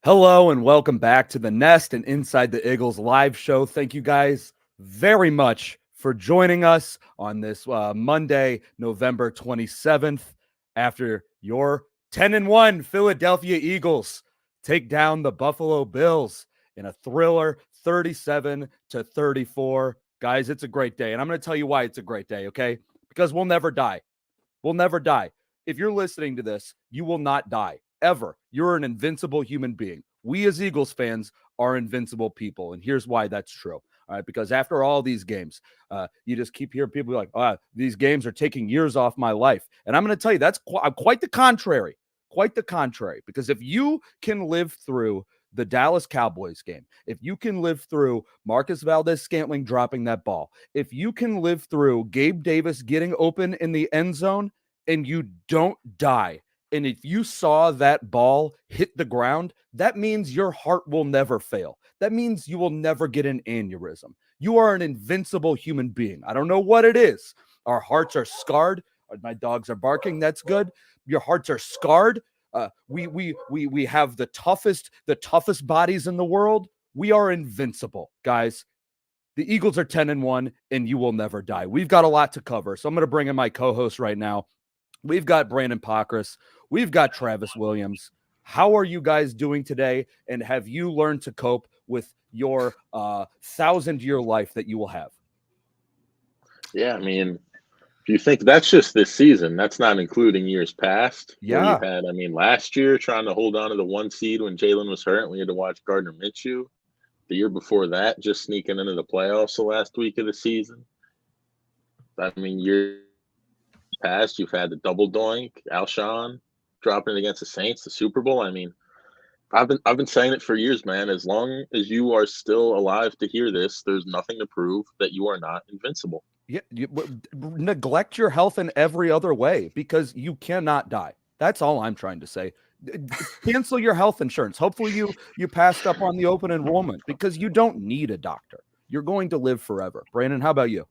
Hello and welcome back to the Nest and Inside the Iggles live show. Thank you guys very much for joining us on this Monday, November 27th, after your 10-1 Philadelphia Eagles take down the Buffalo Bills in a thriller 37-34. Guys, it's a great day. And I'm going to tell you why it's a great day, okay? Because we'll never die. We'll never die. If you're listening to this, you will not die. Ever. You're an invincible human being. We as Eagles fans are invincible people. And here's why that's true. All right. Because after all these games, you just keep hearing people like, these games are taking years off my life. And I'm going to tell you, that's quite the contrary. Quite the contrary. Because if you can live through the Dallas Cowboys game, if you can live through Marcus Valdez-Scantling dropping that ball, if you can live through Gabe Davis getting open in the end zone and you don't die, and if you saw that ball hit the ground, that means your heart will never fail. That means you will never get an aneurysm. You are an invincible human being. I don't know what it is. Our hearts are scarred. My dogs are barking. That's good. Your hearts are scarred. We have the toughest bodies in the world. We are invincible, guys. The Eagles are 10-1, and you will never die. We've got a lot to cover, so I'm going to bring in my co-host right now. We've got Brandon Pockris. We've got Travis Williams. How are you guys doing today? And have you learned to cope with your 1,000-year life that you will have? Yeah, I mean, if you think that's just this season, that's not including years past. Yeah. Where you had, last year trying to hold on to the 1 seed when Jalen was hurt, and we had to watch Gardner Minshew. The year before that, just sneaking into the playoffs the last week of the season. I mean, years past, you've had the double doink, Alshon dropping it against the Saints, the Super Bowl. I mean, I've been saying it for years, man. As long as you are still alive to hear this, there's nothing to prove that you are not invincible. Yeah, neglect your health in every other way because you cannot die. That's all I'm trying to say. Cancel your health insurance. Hopefully you passed up on the open enrollment because you don't need a doctor. You're going to live forever. Brandon, how about you?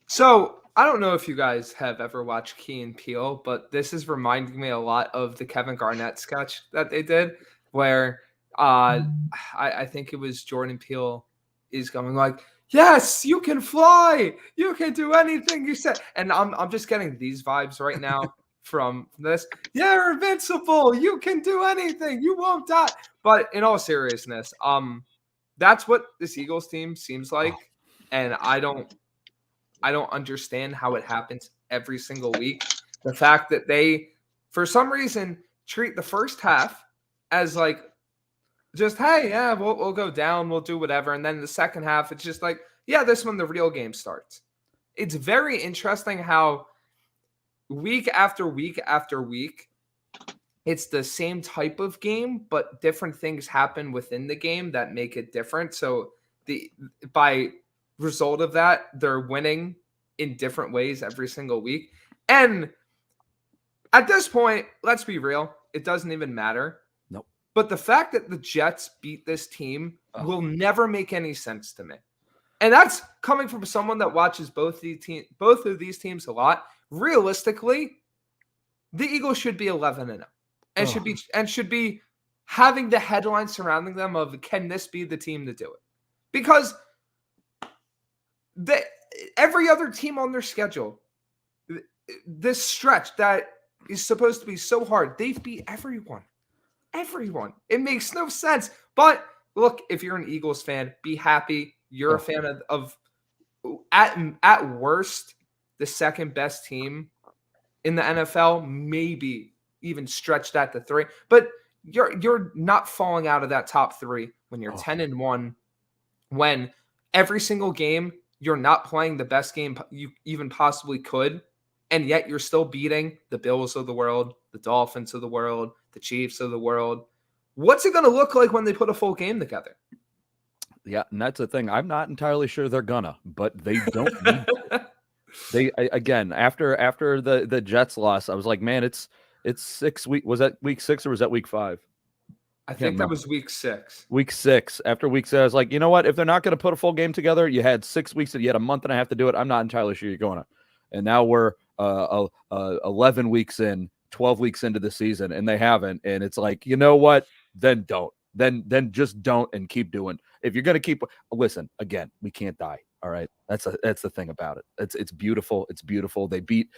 So I don't know if you guys have ever watched Key and Peele, but this is reminding me a lot of the Kevin Garnett sketch that they did, where I think it was Jordan Peele is going like, "Yes, you can fly, you can do anything you said," and I'm just getting these vibes right now from this. You're invincible, you can do anything, you won't die. But in all seriousness, that's what this Eagles team seems like, and I don't understand how it happens every single week. The fact that they, for some reason, treat the first half as like, just, hey, yeah, we'll go down, we'll do whatever. And then the second half, it's just like, yeah, this when the real game starts. It's very interesting how week after week after week, it's the same type of game, but different things happen within the game that make it different. So by result of that, they're winning in different ways every single week. And at this point, let's be real, it doesn't even matter. Nope. But the fact that the Jets beat this team will never make any sense to me. And that's coming from someone that watches both of these teams a lot. Realistically, the Eagles should be 11-0 and should be having the headlines surrounding them of, can this be the team to do it? Because every other team on their schedule, this stretch that is supposed to be so hard, they've beat everyone. Everyone. It makes no sense. But look, if you're an Eagles fan, be happy. You're a fan of at worst, the second best team in the NFL, maybe even stretch that to 3. But you're not falling out of that top 3 when you're 10-1, when every single game you're not playing the best game you even possibly could, and yet you're still beating the Bills of the world, the Dolphins of the world, the Chiefs of the world. What's it going to look like when they put a full game together? Yeah, and that's the thing. I'm not entirely sure they're gonna, but they don't need to. Again, after the Jets loss, I was like, man, it's 6 weeks. Was that week 6 or was that week 5? I think that was week 6. Week 6. After week 6, I was like, you know what? If they're not going to put a full game together, you had 6 weeks, you had a month and a half to do it. I'm not entirely sure you're going to. And now we're 11 weeks in, 12 weeks into the season, and they haven't. And it's like, you know what? then don't. Then just don't and keep doing. If you're gonna keep listen, again, we can't die. All right. That's the thing about it. It's beautiful. It's beautiful. They beat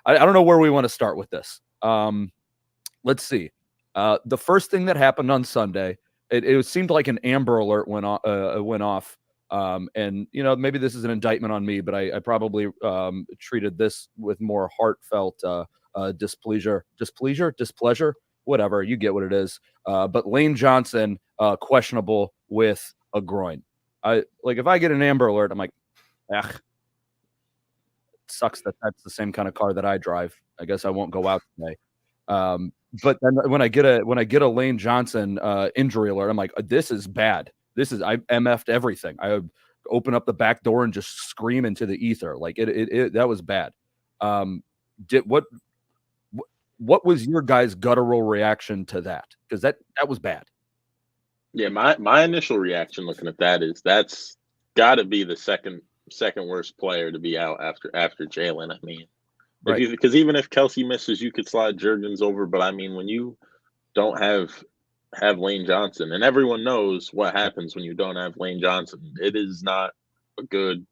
I don't know where we want to start with this. Let's see. The first thing that happened on Sunday, it seemed like an Amber Alert went off. And maybe this is an indictment on me, but I probably treated this with more heartfelt displeasure, whatever. You get what it is. But Lane Johnson, questionable with a groin. If I get an Amber Alert, I'm like, it sucks that's the same kind of car that I drive. I guess I won't go out today. But then when I get a Lane Johnson injury alert, I'm like, this is bad. I MF'd everything. I would open up the back door and just scream into the ether. Like that was bad. What was your guys' guttural reaction to that? Because that was bad. Yeah, my initial reaction looking at that is that's got to be the second worst player to be out after Jalen. I mean, right. Because even if Kelsey misses, you could slide Jurgens over. But I mean, when you don't have Lane Johnson, and everyone knows what happens when you don't have Lane Johnson, it's not good.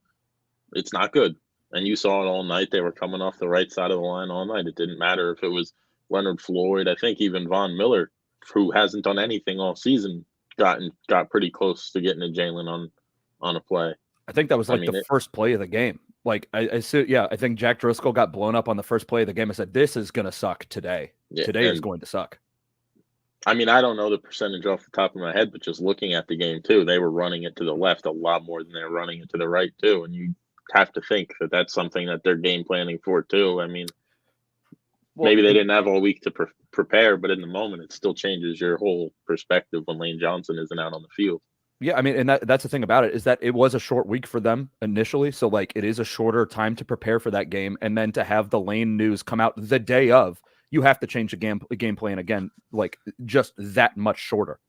And you saw it all night. They were coming off the right side of the line all night. It didn't matter if it was Leonard Floyd. I think even Von Miller, who hasn't done anything all season, got pretty close to getting to Jalen on a play. I think that was the first play of the game. I think Jack Driscoll got blown up on the first play of the game. I said, this is going to suck today. Yeah, today is going to suck. I mean, I don't know the percentage off the top of my head, but just looking at the game too, they were running it to the left a lot more than they were running it to the right too. And you have to think that that's something that they're game planning for too. I mean, maybe they didn't have all week to prepare, but in the moment, it still changes your whole perspective when Lane Johnson isn't out on the field. Yeah, I mean, and that's the thing about it is that it was a short week for them initially. So, it is a shorter time to prepare for that game. And then to have the Lane news come out the day of, you have to change the game plan again, just that much shorter.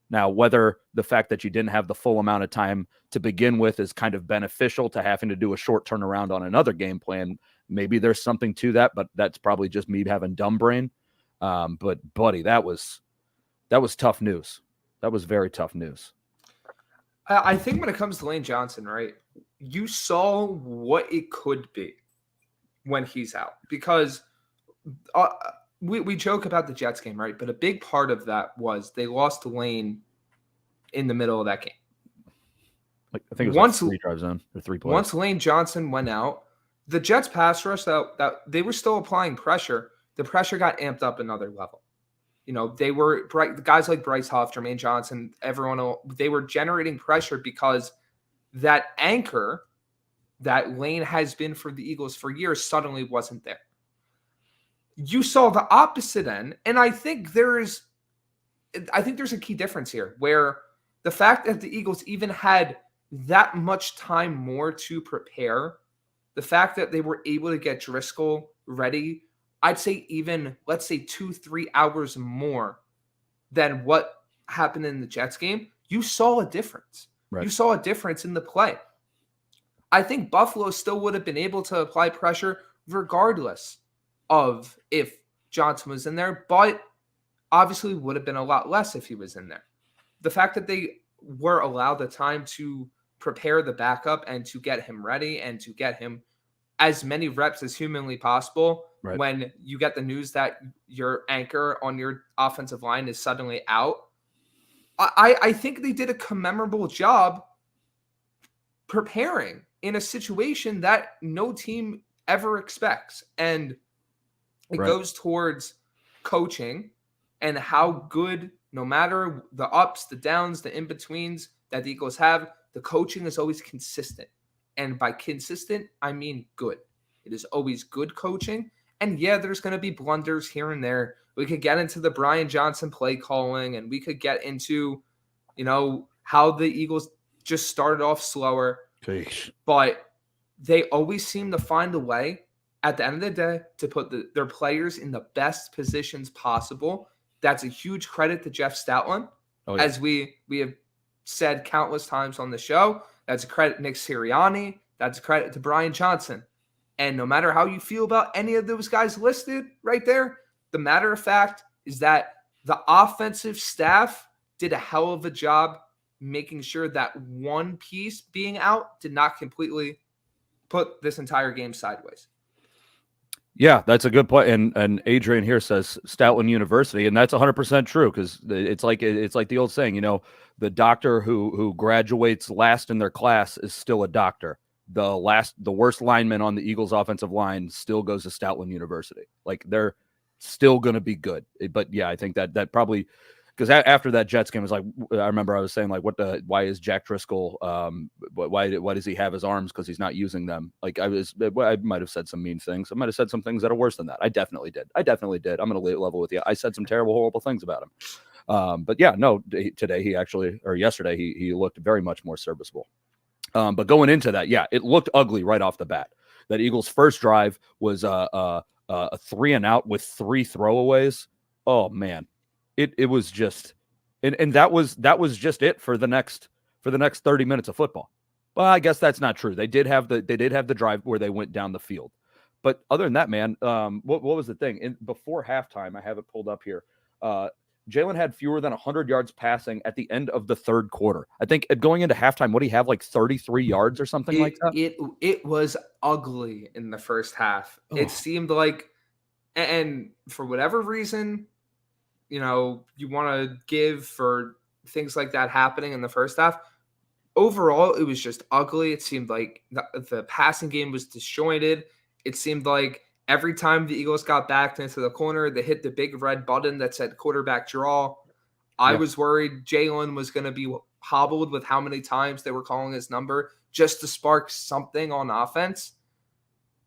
Now, whether the fact that you didn't have the full amount of time to begin with is kind of beneficial to having to do a short turnaround on another game plan, maybe there's something to that, but that's probably just me having dumb brain. But buddy, that was tough news. That was very tough news. I think when it comes to Lane Johnson, right, you saw what it could be when he's out because we joke about the Jets game, right? But a big part of that was they lost to Lane in the middle of that game. I think it was 3 drive zone or 3 plays. Once Lane Johnson went out, the Jets pass rush that they were still applying pressure. The pressure got amped up another level. They were guys like Bryce Huff, Jermaine Johnson, they were generating pressure because that anchor that Lane has been for the Eagles for years suddenly wasn't there. You saw the opposite end, and I think there's a key difference here where the fact that the Eagles even had that much time more to prepare, the fact that they were able to get Driscoll ready, I'd say even, let's say 2-3 hours more than what happened in the Jets game, you saw a difference. Right. You saw a difference in the play. I think Buffalo still would have been able to apply pressure regardless of if Johnson was in there, but obviously would have been a lot less if he was in there. The fact that they were allowed the time to prepare the backup and to get him ready and to get him as many reps as humanly possible. Right. When you get the news that your anchor on your offensive line is suddenly out, I think they did a commemorable job preparing in a situation that no team ever expects. And it goes towards coaching and how good, no matter the ups, the downs, the in-betweens that the Eagles have, the coaching is always consistent. And by consistent, I mean good. It is always good coaching. And yeah, there's going to be blunders here and there. We could get into the Brian Johnson play calling, and we could get into, how the Eagles just started off slower. Jeez. But they always seem to find a way at the end of the day to put their players in the best positions possible. That's a huge credit to Jeff Stoutland. Oh, yeah. As we have said countless times on the show, that's a credit to Nick Sirianni. That's a credit to Brian Johnson. And no matter how you feel about any of those guys listed right there, the matter of fact is that the offensive staff did a hell of a job making sure that one piece being out did not completely put this entire game sideways. Yeah, that's a good point. And Adrian here says Stoutland University, and that's 100% true, because it's like the old saying, the doctor who graduates last in their class is still a doctor. The worst lineman on the Eagles offensive line still goes to Stoutland University. Like, they're still going to be good. But yeah, I think that probably, because after that Jets game, it was like, I remember I was saying, like, why is Jack Driscoll, why does he have his arms? Because he's not using them. Like, I might have said some mean things. I might have said some things that are worse than that. I definitely did. I'm going to level with you. I said some terrible, horrible things about him. But yeah, no, yesterday he looked very much more serviceable. But going into that, yeah, it looked ugly right off the bat. That Eagles' first drive was a 3-and-out with 3 throwaways. Oh man. It was just, and that was just it for the next 30 minutes of football. Well, I guess that's not true. They did have the drive where they went down the field, but other than that, man, what was the thing? Before halftime, I have it pulled up here. Jalen had fewer than 100 yards passing at the end of the third quarter. I think going into halftime, what do you have, like 33 yards or something like that? It was ugly in the first half. Oh. It seemed like, and for whatever reason, you want to give for things like that happening in the first half. Overall, it was just ugly. It seemed like the passing game was disjointed. It seemed like every time the Eagles got backed into the corner, they hit the big red button that said quarterback draw. I was worried Jalen was going to be hobbled with how many times they were calling his number just to spark something on offense.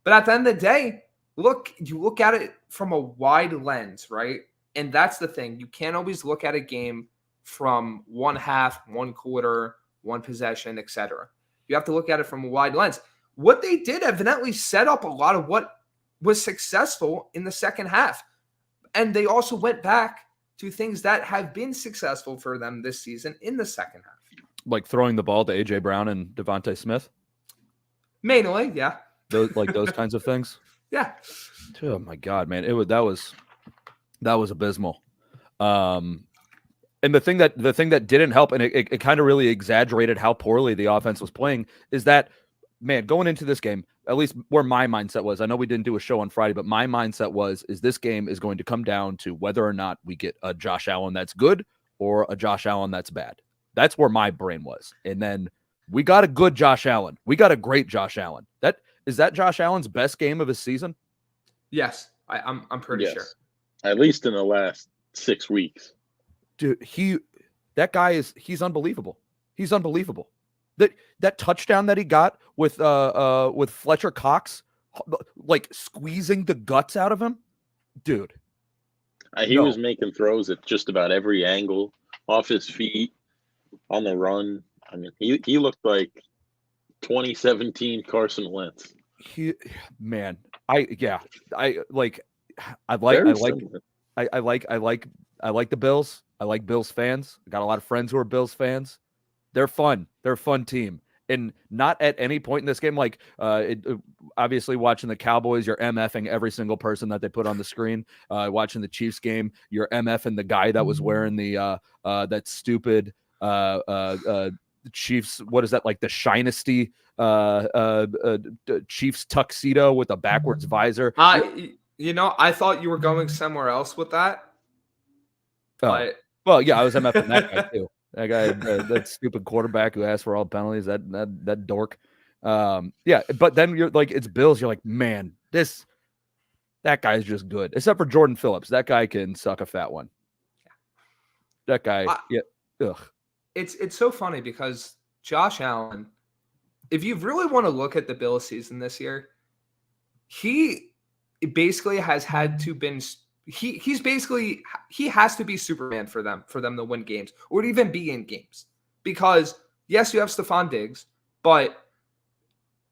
But at the end of the day, you look at it from a wide lens, right? And that's the thing. You can't always look at a game from one half, one quarter, one possession, etc. You have to look at it from a wide lens. What they did evidently set up a lot of what was successful in the second half. And they also went back to things that have been successful for them this season in the second half. Like throwing the ball to A.J. Brown and Devontae Smith? Mainly, yeah. Those kinds of things? Yeah. Oh, my God, man. That was abysmal. And the thing that didn't help, and it kind of really exaggerated how poorly the offense was playing, is that, man, going into this game, at least where my mindset was, I know we didn't do a show on Friday, but my mindset is this game is going to come down to whether or not we get a Josh Allen that's good or a Josh Allen that's bad. That's where my brain was. And then we got a good Josh Allen. We got a great Josh Allen. Is that Josh Allen's best game of his season? Yes, I'm pretty sure. At least in the last 6 weeks. Dude, he's unbelievable. He's unbelievable. That touchdown that he got with Fletcher Cox, like squeezing the guts out of him, dude. He was making throws at just about every angle, off his feet, on the run. I mean, he looked like 2017 Carson Wentz. I like the Bills. I like Bills fans. I got a lot of friends who are Bills fans. They're fun. They're a fun team. And not at any point in this game, obviously watching the Cowboys, you're MFing every single person that they put on the screen. Watching the Chiefs game, you're MFing the guy that was wearing that stupid Chiefs. What is that, like the Shinesty Chiefs tuxedo with a backwards visor? I thought you were going somewhere else with that. But well, yeah, I was MFing that guy too. That guy, that stupid quarterback who asked for all penalties, that dork. Yeah, but then you're like, it's Bills. You're like, man, that guy's just good. Except for Jordan Phillips, that guy can suck a fat one. That guy, yeah. Ugh. It's so funny because Josh Allen, if you really want to look at the Bills season this year, he basically has had to been. He has to be Superman for them to win games or to even be in games, because yes, you have Stephon Diggs, but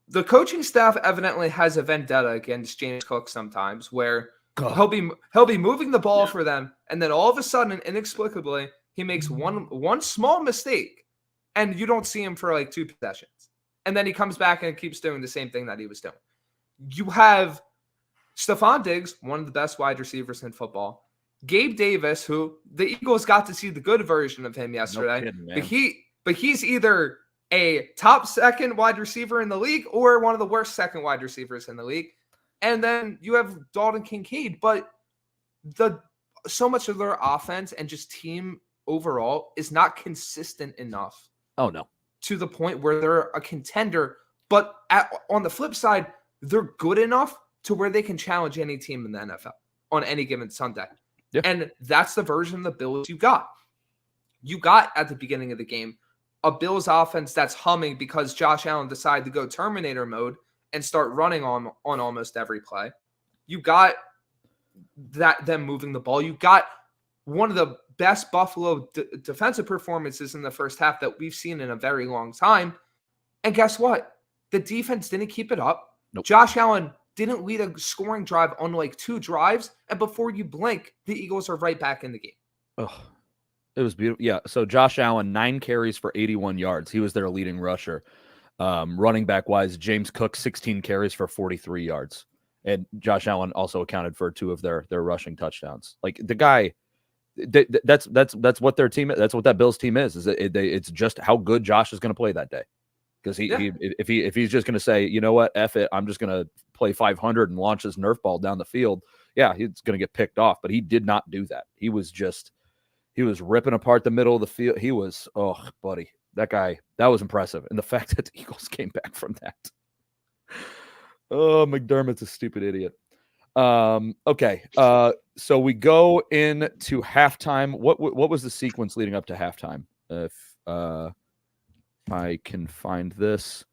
the coaching staff evidently has a vendetta against James Cook sometimes, where he'll be moving the ball for them, and then all of a sudden, inexplicably, he makes one small mistake, and you don't see him for like 2 possessions, and then he comes back and keeps doing the same thing that he was doing. You have Stephon Diggs, one of the best wide receivers in football. Gabe Davis, who the Eagles got to see the good version of him yesterday, kidding, man. but he's either a top second wide receiver in the league or one of the worst second wide receivers in the league. And then you have Dalton Kincaid, but so much of their offense and just team overall is not consistent enough. Oh, no. To the point where they're a contender, but on the flip side, they're good enough to where they can challenge any team in the NFL on any given Sunday. Yeah. And that's the version of the Bills you got. You got at the beginning of the game a Bills offense that's humming because Josh Allen decided to go Terminator mode and start running on almost every play. You got them moving the ball. You got one of the best Buffalo defensive performances in the first half that we've seen in a very long time. And guess what? The defense didn't keep it up. Nope. Josh Allen didn't lead a scoring drive on like 2 drives. And before you blink, the Eagles are right back in the game. Oh, it was beautiful. Yeah. So Josh Allen, 9 carries for 81 yards. He was their leading rusher. Running back wise, James Cook, 16 carries for 43 yards. And Josh Allen also accounted for 2 of their rushing touchdowns. Like the guy, that's what their team. That's what that Bills team is. It's just how good Josh is going to play that day. Because if he's just going to say, you know what, F it, I'm just going to play 500 and launch his Nerf ball down the field. Yeah, he's going to get picked off. But he did not do that. He was ripping apart the middle of the field. He was, oh, buddy, that guy, that was impressive. And the fact that the Eagles came back from that. Oh, McDermott's a stupid idiot. Okay. So we go into halftime. What was the sequence leading up to halftime? If I can find this,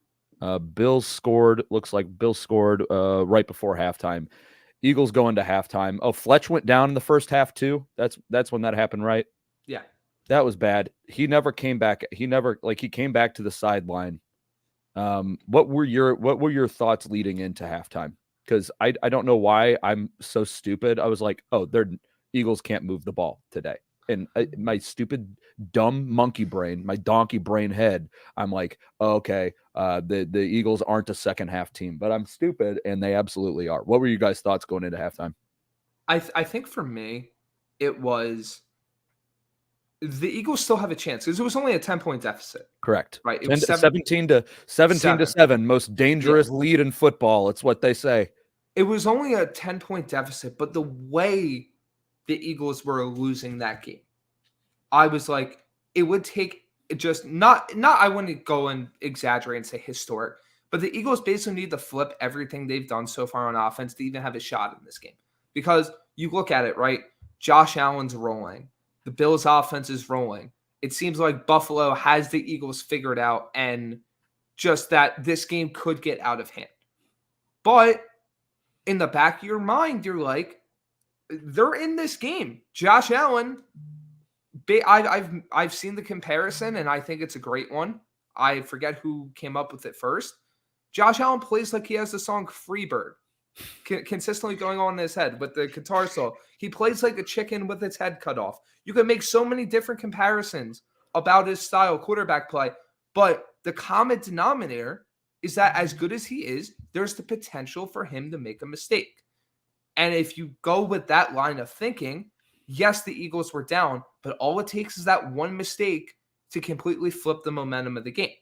Bills scored. Looks like Bills scored right before halftime. Eagles go into halftime. Oh, Fletch went down in the first half too. That's when that happened, right? Yeah, that was bad. He never came back. He came back to the sideline. What were your thoughts leading into halftime? Because I don't know why I'm so stupid. I was like, oh, their Eagles can't move the ball today. And my stupid, dumb monkey brain, my donkey brain head, I'm like, oh, okay, the Eagles aren't a second half team, but I'm stupid, and they absolutely are. What were you guys' thoughts going into halftime? I think for me, it was the Eagles still have a chance because it was only a 10-point deficit. Correct. Right. It was 17 to 7, most dangerous lead in football. It's what they say. It was only a 10-point deficit, but the way the Eagles were losing that game, I was like, it would take just not I wouldn't go and exaggerate and say historic, but the Eagles basically need to flip everything they've done so far on offense to even have a shot in this game. Because you look at it, right? Josh Allen's rolling. The Bills' offense is rolling. It seems like Buffalo has the Eagles figured out, and just that this game could get out of hand. But in the back of your mind, you're like, they're in this game. Josh Allen, I've seen the comparison, and I think it's a great one. I forget who came up with it first. Josh Allen plays like he has the song Freebird consistently going on in his head with the guitar solo. He plays like a chicken with its head cut off. You can make so many different comparisons about his style quarterback play, but the common denominator is that as good as he is, there's the potential for him to make a mistake. And if you go with that line of thinking, yes, the Eagles were down, but all it takes is that one mistake to completely flip the momentum of the game.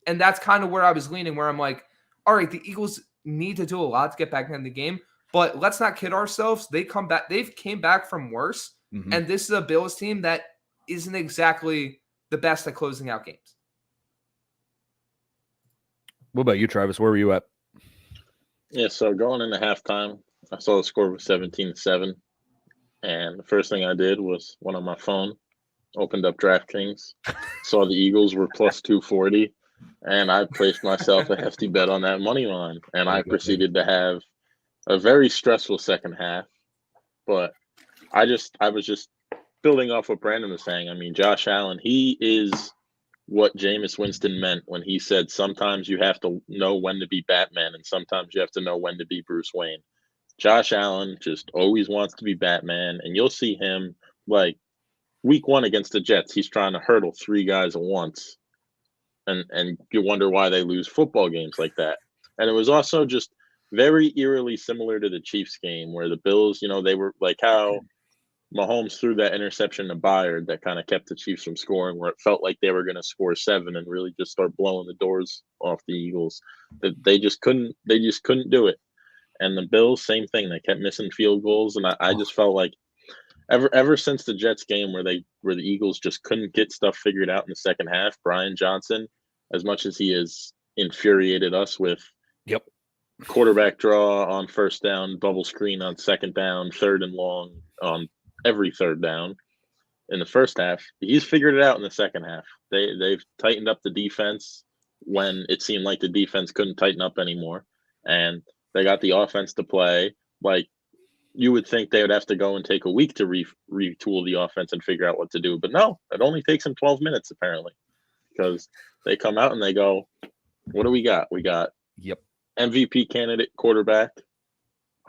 And that's kind of where I was leaning, where I'm like, all right, the Eagles need to do a lot to get back in the game, but let's not kid ourselves. They've came back from worse. Mm-hmm. And this is a Bills team that isn't exactly the best at closing out games. What about you, Travis? Where were you at? Yeah, so going into halftime, I saw the score was 17-7. And the first thing I did was went on my phone, opened up DraftKings, saw the Eagles were plus 240, and I placed myself a hefty bet on that money line. And I proceeded to have a very stressful second half. But I was just building off what Brandon was saying. I mean, Josh Allen, he is what Jameis Winston meant when he said sometimes you have to know when to be Batman and sometimes you have to know when to be Bruce Wayne. Josh Allen just always wants to be Batman, and you'll see him like week 1 against the Jets. He's trying to hurdle 3 guys at once, and you wonder why they lose football games like that. And it was also just very eerily similar to the Chiefs game where the Bills, they were like how Mahomes threw that interception to Byard that kind of kept the Chiefs from scoring, where it felt like they were going to score 7 and really just start blowing the doors off the Eagles. That they just couldn't do it. And the Bills, same thing. They kept missing field goals, and I just felt like ever since the Jets game where the Eagles just couldn't get stuff figured out in the second half, Brian Johnson, as much as he has infuriated us with quarterback draw on first down, bubble screen on second down, third and long on every third down in the first half, he's figured it out in the second half. They've tightened up the defense when it seemed like the defense couldn't tighten up anymore, and they got the offense to play. Like, you would think they would have to go and take a week to retool the offense and figure out what to do, but no, it only takes them 12 minutes apparently, because they come out and they go, what do we got? We got MVP candidate quarterback,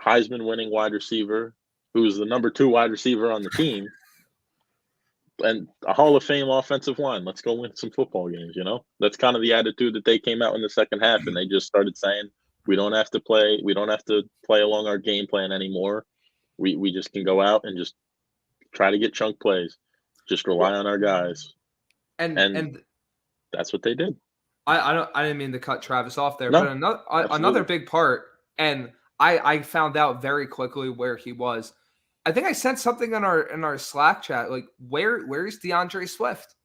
Heisman winning wide receiver, who's the number 2 wide receiver on the team, and a Hall of Fame offensive line. Let's go win some football games, you know? That's kind of the attitude that they came out in the second half, and they just started saying, we don't have to play along our game plan anymore. We just can go out and just try to get chunk plays. Just rely on our guys. And that's what they did. I didn't mean to cut Travis off there, No, but another big part, and I found out very quickly where he was. I think I sent something in our Slack chat, like where's DeAndre Swift?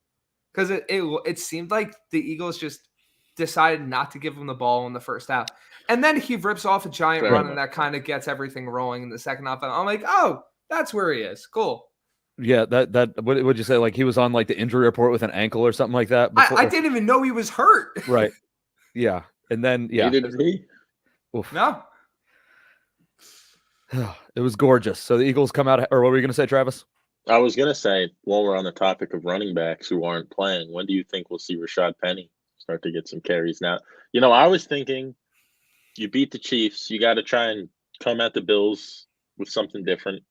Because it seemed like the Eagles just decided not to give him the ball in the first half, and then he rips off a giant run, and that kind of gets everything rolling in the second half. And I'm like, oh, that's where he is. Cool. Yeah, that what would you say? Like he was on like the injury report with an ankle or something like that? I didn't even know he was hurt. Right. Yeah. And then Neither did he. Oof. No. It was gorgeous. So the Eagles come out, or what were you going to say, Travis? I was going to say, while we're on the topic of running backs who aren't playing, when do you think we'll see Rashad Penny start to get some carries now? You know, I was thinking you beat the Chiefs, you got to try and come at the Bills with something different.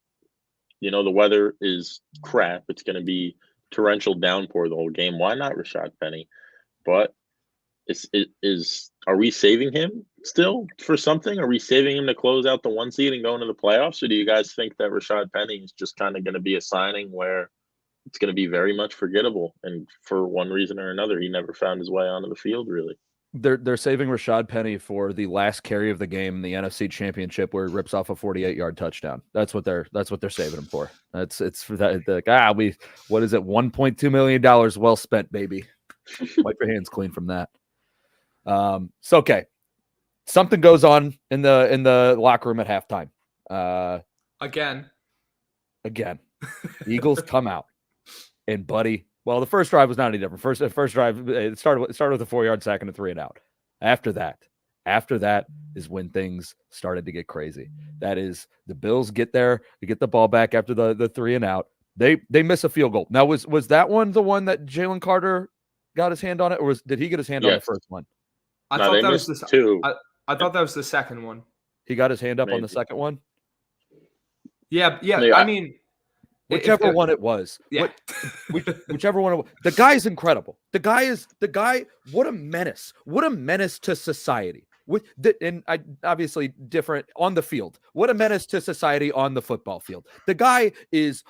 You know, the weather is crap. It's going to be torrential downpour the whole game. Why not Rashad Penny? But are we saving him still for something? Are we saving him to close out the 1 seed and go into the playoffs? Or do you guys think that Rashad Penny is just kind of going to be a signing where it's going to be very much forgettable? And for one reason or another, he never found his way onto the field, really. They're saving Rashad Penny for the last carry of the game in the NFC Championship, where he rips off a 48-yard touchdown. That's what they're saving him for. It's for that. What is it? $1.2 million well spent, baby. Wipe your hands clean from that. So okay, something goes on in the locker room at halftime. Again, the Eagles come out, and buddy. Well, the first drive was not any different. First drive, it started with a 4-yard sack and a 3 and out. After that is when things started to get crazy. That is, the Bills get there, they get the ball back after the 3 and out. They miss a field goal. Now, was that one the one that Jalen Carter got his hand on it, or did he get his hand on the first one? I thought that was the two. I thought that was the second one. He got his hand up on the second one. Yeah. I mean. Whichever one it was. Yeah. Whichever one it was. The guy's incredible. The guy, what a menace. What a menace to society. Obviously different on the field. What a menace to society on the football field. The guy is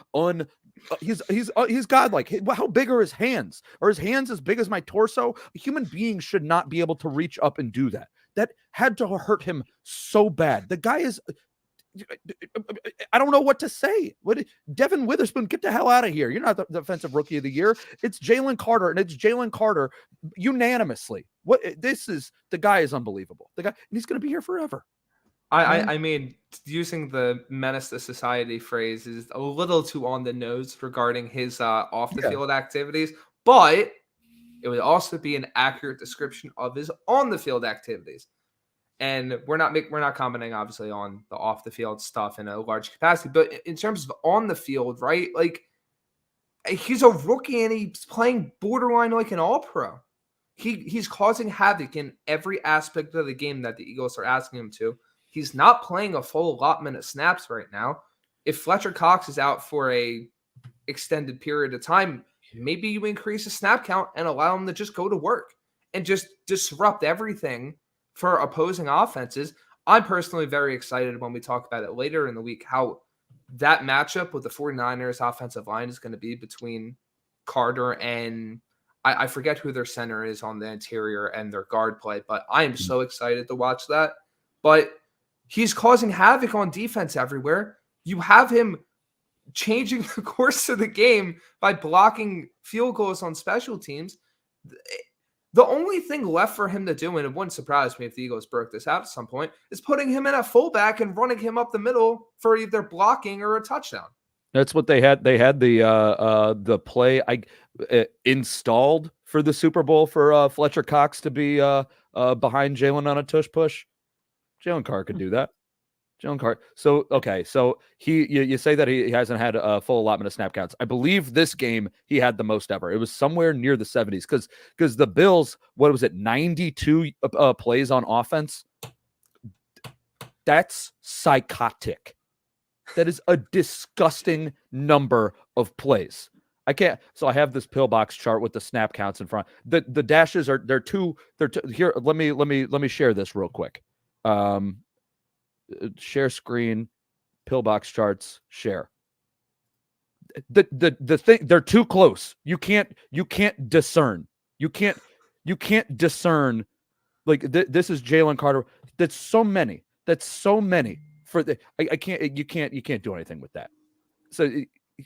he's godlike. How big are his hands? Are his hands as big as my torso? A human being should not be able to reach up and do that. That had to hurt him so bad. The guy is, I don't know what to say. Devin Witherspoon, get the hell out of here. You're not the defensive rookie of the year. It's Jalen Carter, and it's Jalen Carter unanimously. The guy is unbelievable. The guy, and he's going to be here forever. I mean, using the menace to society phrase is a little too on the nose regarding his off the field activities, but it would also be an accurate description of his on the field activities. And we're not commenting obviously on the off the field stuff in a large capacity, but in terms of on the field, right? Like, he's a rookie and he's playing borderline like an all-pro. He's causing havoc in every aspect of the game that the Eagles are asking him to. He's not playing a full allotment of snaps right now. If Fletcher Cox is out for a extended period of time, maybe you increase the snap count and allow him to just go to work and just disrupt everything for opposing offenses. I'm personally very excited when we talk about it later in the week, how that matchup with the 49ers offensive line is going to be between Carter and I forget who their center is on the interior and their guard play, but I am so excited to watch that. But he's causing havoc on defense everywhere. You have him changing the course of the game by blocking field goals on special teams. The only thing left for him to do, and it wouldn't surprise me if the Eagles broke this out at some point, is putting him in at fullback and running him up the middle for either blocking or a touchdown. That's what they had. They had the play installed for the Super Bowl for Fletcher Cox to be behind Jalen on a tush push. Jalen Carter could do that. Jalen Carter. So okay, so you say that he hasn't had a full allotment of snap counts. I believe this game he had the most ever. It was somewhere near the 70s because the Bills, what was it, 92 plays on offense? That's psychotic. That is a disgusting number of plays. I can't. So I have this pillbox chart with the snap counts in front. The dashes are they're two here. Let me share this real quick. Share screen, pillbox charts, share. The thing, they're too close. You can't discern. You can't discern. Like this is Jalen Carter. That's so many. For the I can't you can't do anything with that. So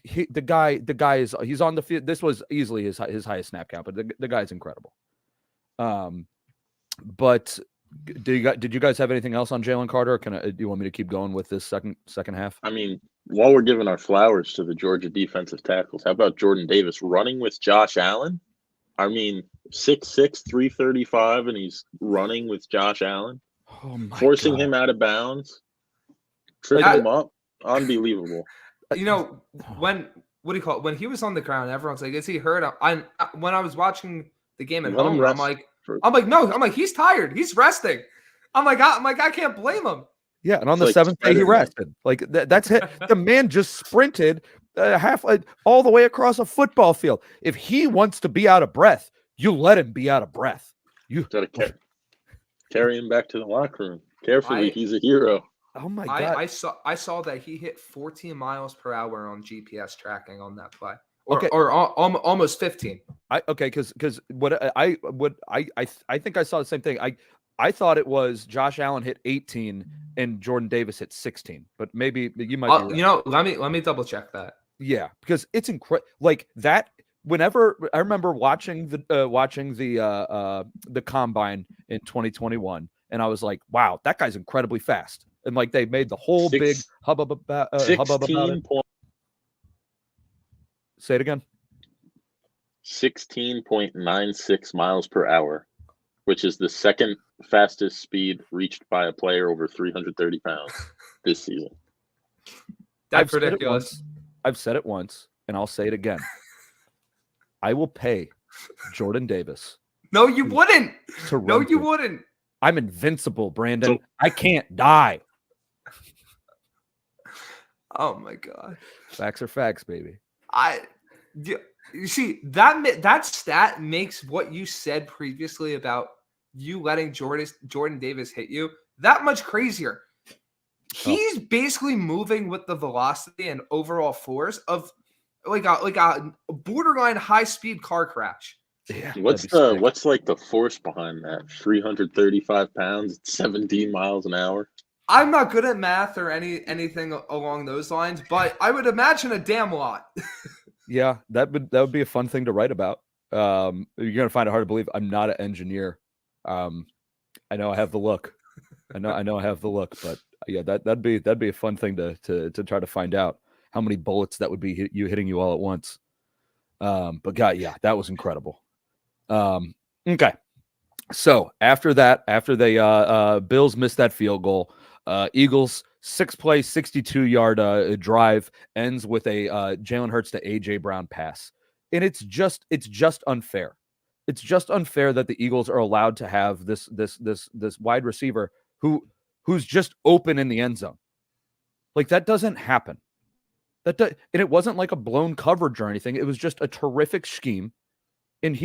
the guy is he's on the field. This was easily his highest snap count, but the guy's incredible. But did you guys have anything else on Jalen Carter? Or do you want me to keep going with this second half? I mean, while we're giving our flowers to the Georgia defensive tackles, how about Jordan Davis running with Josh Allen? I mean, 6'6", 335, and he's running with Josh Allen, forcing him out of bounds, tripping him up. Unbelievable. You know, when he was on the ground, everyone's like, "Is he hurt?" When I was watching the game at home, I'm like, no, he's tired. He's resting. I'm like, I can't blame him. Yeah, and on the seventh day he rested. Like that's it. The man just sprinted all the way across a football field. If he wants to be out of breath, you let him be out of breath. You gotta carry him back to the locker room carefully. He's a hero. Oh my God! I saw that he hit 14 miles per hour on GPS tracking on that play. Or almost 15. Because I think I saw the same thing. I thought it was Josh Allen hit 18 and Jordan Davis hit 16, but maybe you might be right. You know, let me double check that. Yeah, because it's incredible. Like that. Whenever I remember watching the combine in 2021, and I was like, wow, that guy's incredibly fast. And like they made the whole big hubbub about it. Say it again. 16.96 miles per hour, which is the second fastest speed reached by a player over 330 pounds this season. That's ridiculous. I've said it once, and I'll say it again. I will pay Jordan Davis. No, you wouldn't. No, you wouldn't. I'm invincible, Brandon. I can't die. Oh my God. Facts are facts, baby. You see that stat makes what you said previously about you letting Jordan Davis hit you that much crazier. He's basically moving with the velocity and overall force of like a borderline high speed car crash. Yeah. What's like the force behind that? 335 pounds, 17 miles an hour. I'm not good at math or anything along those lines, but I would imagine a damn lot. Yeah, that would be a fun thing to write about. You're gonna find it hard to believe I'm not an engineer. I know I have the look. I know I have the look, but yeah, that'd be a fun thing to try to find out how many bullets that would be hitting you all at once. But God, yeah, that was incredible. Okay, so after they Bills missed that field goal. Eagles 6-play, 62-yard drive ends with a Jalen Hurts to AJ Brown pass, and it's just unfair. It's just unfair that the Eagles are allowed to have this wide receiver who's just open in the end zone. Like that doesn't happen. And it wasn't like a blown coverage or anything. It was just a terrific scheme, and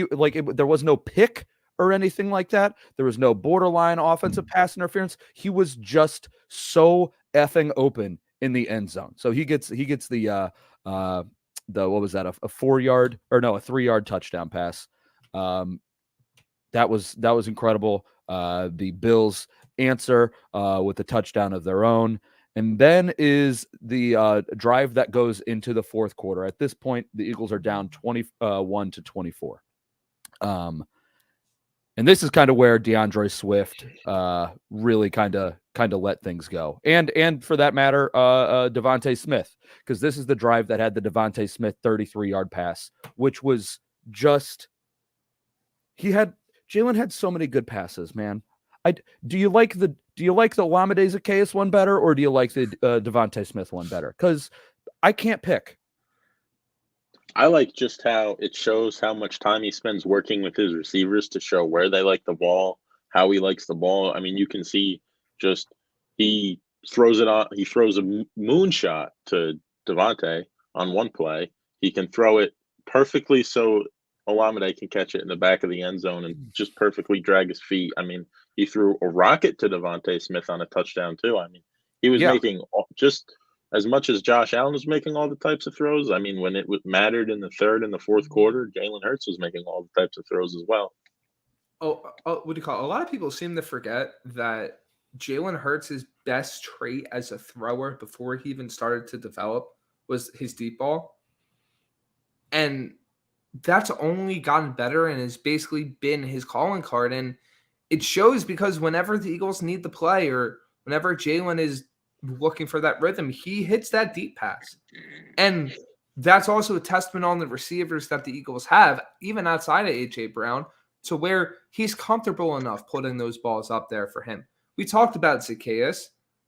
there was no pick or anything like that. There was no borderline offensive pass interference. He was just so effing open in the end zone. So he gets the what was that, a 4-yard or no, a 3-yard touchdown pass. That was incredible. The Bills answer with a touchdown of their own. And then is the drive that goes into the fourth quarter. At this point, the Eagles are down 21-24. And this is kind of where DeAndre Swift really kind of let things go. And for that matter, Devontae Smith, because this is the drive that had the Devontae Smith 33-yard pass, which was just Jalen had so many good passes, man. Do you like the Olamide Zaccheaus one better, or do you like the Devontae Smith one better? Because I can't pick. I like just how it shows how much time he spends working with his receivers to show where they like the ball, how he likes the ball. I mean, you can see just he throws a moonshot to Devontae on one play. He can throw it perfectly so Olamide can catch it in the back of the end zone and just perfectly drag his feet. I mean, he threw a rocket to Devontae Smith on a touchdown too. I mean, he was making just as much as Josh Allen was making all the types of throws. I mean, when it mattered in the third and the fourth quarter, Jalen Hurts was making all the types of throws as well. What do you call it? A lot of people seem to forget that Jalen Hurts' best trait as a thrower before he even started to develop was his deep ball. And that's only gotten better and has basically been his calling card. And it shows because whenever the Eagles need the play or whenever Jalen is looking for that rhythm, he hits that deep pass. And that's also a testament on the receivers that the Eagles have, even outside of A.J. Brown, to where he's comfortable enough putting those balls up there for him. We talked about Zaccheaus.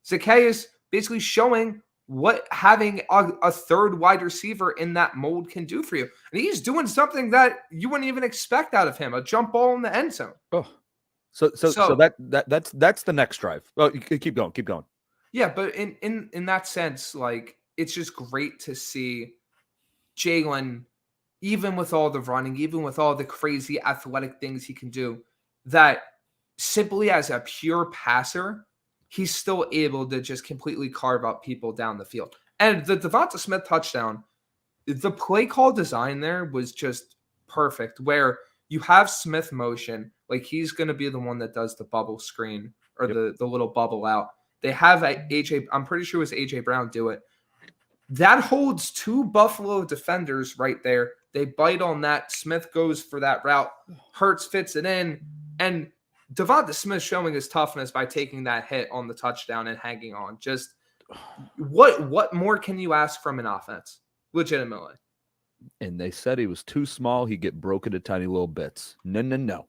Zaccheaus basically showing what having a third wide receiver in that mold can do for you. And he's doing something that you wouldn't even expect out of him, a jump ball in the end zone. Oh, so that's the next drive. Oh, keep going. Yeah, but in that sense, like, it's just great to see Jalen, even with all the running, even with all the crazy athletic things he can do, that simply as a pure passer, he's still able to just completely carve up people down the field. And the Devonta Smith touchdown, the play call design there was just perfect, where you have Smith motion, like he's going to be the one that does the bubble screen or the little bubble out. They have AJ, I'm pretty sure it was AJ Brown do it. That holds two Buffalo defenders right there. They bite on that. Smith goes for that route. Hurts fits it in. And Devonta Smith showing his toughness by taking that hit on the touchdown and hanging on. Just what more can you ask from an offense? Legitimately. And they said he was too small. He'd get broken to tiny little bits. No.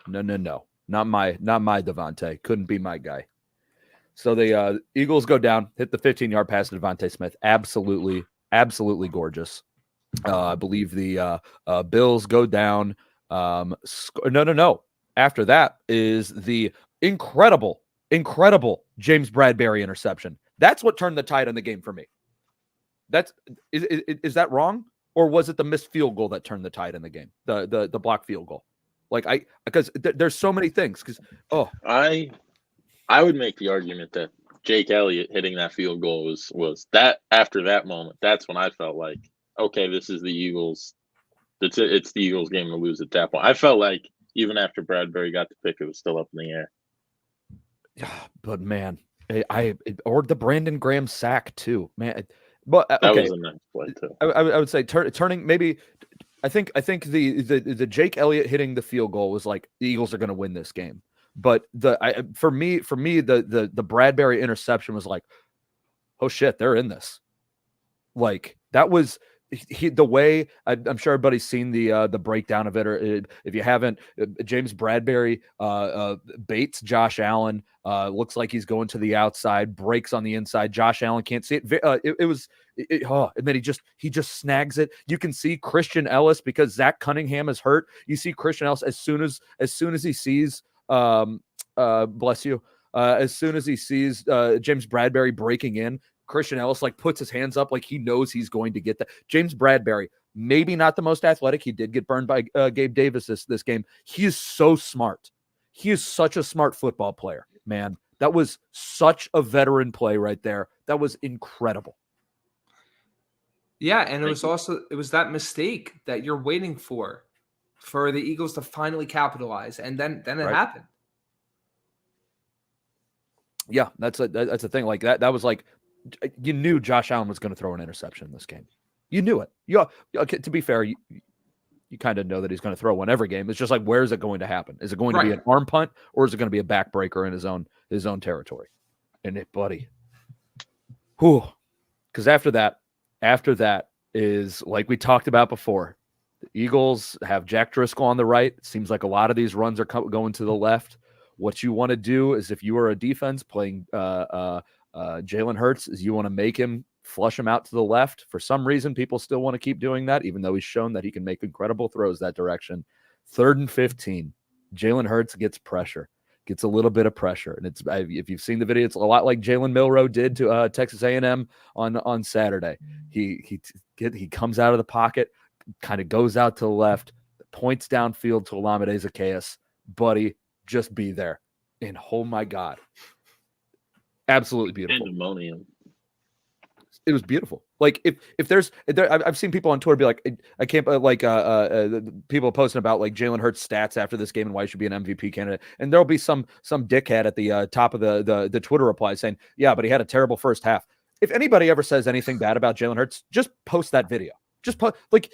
Not my Devontae. Couldn't be my guy. So the Eagles go down, hit the 15-yard pass to Devontae Smith. Absolutely gorgeous. I believe the Bills go down. No. After that is the incredible James Bradberry interception. That's what turned the tide on the game for me. Is that wrong? Or was it the missed field goal that turned the tide in the game? The block field goal. Because there's so many things. I would make the argument that Jake Elliott hitting that field goal was that after that moment, that's when I felt like, okay, this is the Eagles. It's the Eagles game to lose at that point. I felt like even after Bradberry got the pick, it was still up in the air. But man, or the Brandon Graham sack too, man. But okay. That was a nice play too. I would say turning maybe. I think the Jake Elliott hitting the field goal was like the Eagles are going to win this game. But for me the Bradberry interception was like, oh shit, they're in this. Like that was the way I'm sure everybody's seen the breakdown of it, or if you haven't, James Bradberry baits Josh Allen. Looks like he's going to the outside, breaks on the inside. Josh Allen can't see it. And then he just snags it. You can see Christian Ellis, because Zach Cunningham is hurt. You see Christian Ellis as soon as he sees. Bless you. As soon as he sees James Bradberry breaking in, Christian Ellis puts his hands up like he knows he's going to get that. James Bradberry, maybe not the most athletic. He did get burned by Gabe Davis this game. He is so smart. He is such a smart football player, man. That was such a veteran play right there. That was incredible. Yeah, and it was that mistake that you're waiting for the Eagles to finally capitalize, and then it happened. Yeah, that's a thing. Like that was like, you knew Josh Allen was going to throw an interception in this game. You knew it. Okay, to be fair, you kind of know that he's going to throw one every game. It's just like, where is it going to happen? Is it going to be an arm punt, or is it going to be a backbreaker in his own territory? And it, buddy, whew. Because after that is, like we talked about before, the Eagles have Jack Driscoll on the right. It seems like a lot of these runs are going to the left. What you want to do is, if you are a defense playing Jalen Hurts, is you want to make him flush him out to the left. For some reason, people still want to keep doing that, even though he's shown that he can make incredible throws that direction. 3rd and 15. Jalen Hurts gets a little bit of pressure. And if you've seen the video, it's a lot like Jalen Milroe did to Texas A&M on Saturday. He comes out of the pocket, kind of goes out to the left, points downfield to Olamide Zaccheaus. Buddy, just be there. And oh my God, absolutely beautiful. Pandemonium. It was beautiful. Like I've seen people on Twitter be like, I can't people posting about like Jalen Hurts stats after this game and why he should be an MVP candidate. And there'll be some dickhead at the top of the Twitter reply saying, yeah, but he had a terrible first half. If anybody ever says anything bad about Jalen Hurts, just post that video. Just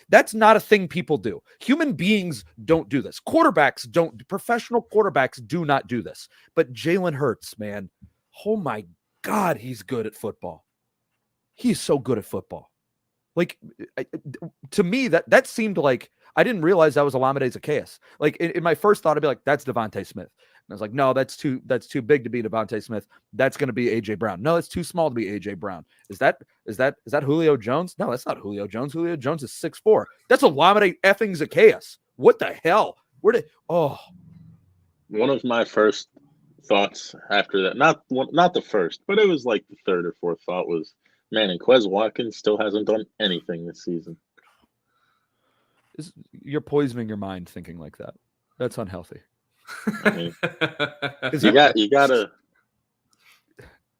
that's not a thing people do. Human beings don't do this. Professional quarterbacks do not do this. But Jalen Hurts, man, oh my God, he's good at football. He's so good at football. Like, to me, that seemed like, I didn't realize that was Olamide Zaccheaus. Like, in my first thought, I'd be like, that's Devontae Smith. And I was like, no, that's too big to be Devontae Smith. That's going to be A.J. Brown. No, it's too small to be A.J. Brown. Is that Julio Jones? No, that's not Julio Jones. Julio Jones is 6'4". That's Olamide effing Zaccheaus. What the hell? One of my first thoughts after that, not the first, but it was like the 3rd or 4th thought was, man, and Quez Watkins still hasn't done anything this season. You're poisoning your mind thinking like that. That's unhealthy. I mean, you gotta.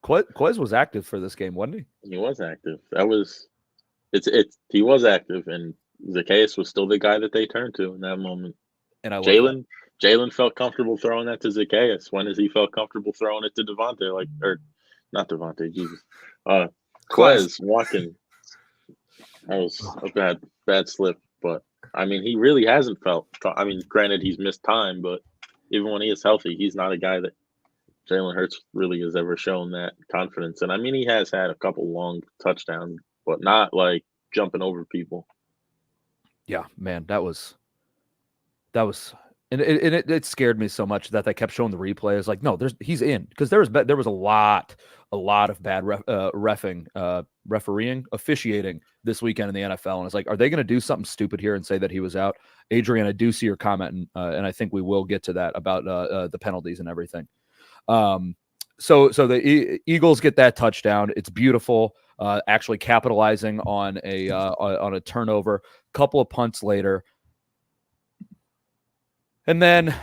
Quez was active for this game, wasn't he? He was active. He was active, and Zaccheaus was still the guy that they turned to in that moment. And Jalen felt comfortable throwing that to Zaccheaus. When has he felt comfortable throwing it to Devontae? Not Devontae, Jesus. Quez Watkins. That was a bad slip, but I mean, he really hasn't felt. I mean, granted, he's missed time, but even when he is healthy, he's not a guy that Jalen Hurts really has ever shown that confidence. And I mean, he has had a couple long touchdowns, but not like jumping over people. Yeah, man, that was, and it scared me so much that they kept showing the replay. It's like, no, he's in, because there was a lot of bad refereeing, officiating this weekend in the NFL, and it's like, are they going to do something stupid here and say that he was out? Adrian, I do see your comment, and I think we will get to that about the penalties and everything. So the Eagles get that touchdown. It's beautiful. Actually capitalizing on a turnover. Couple of punts later. And then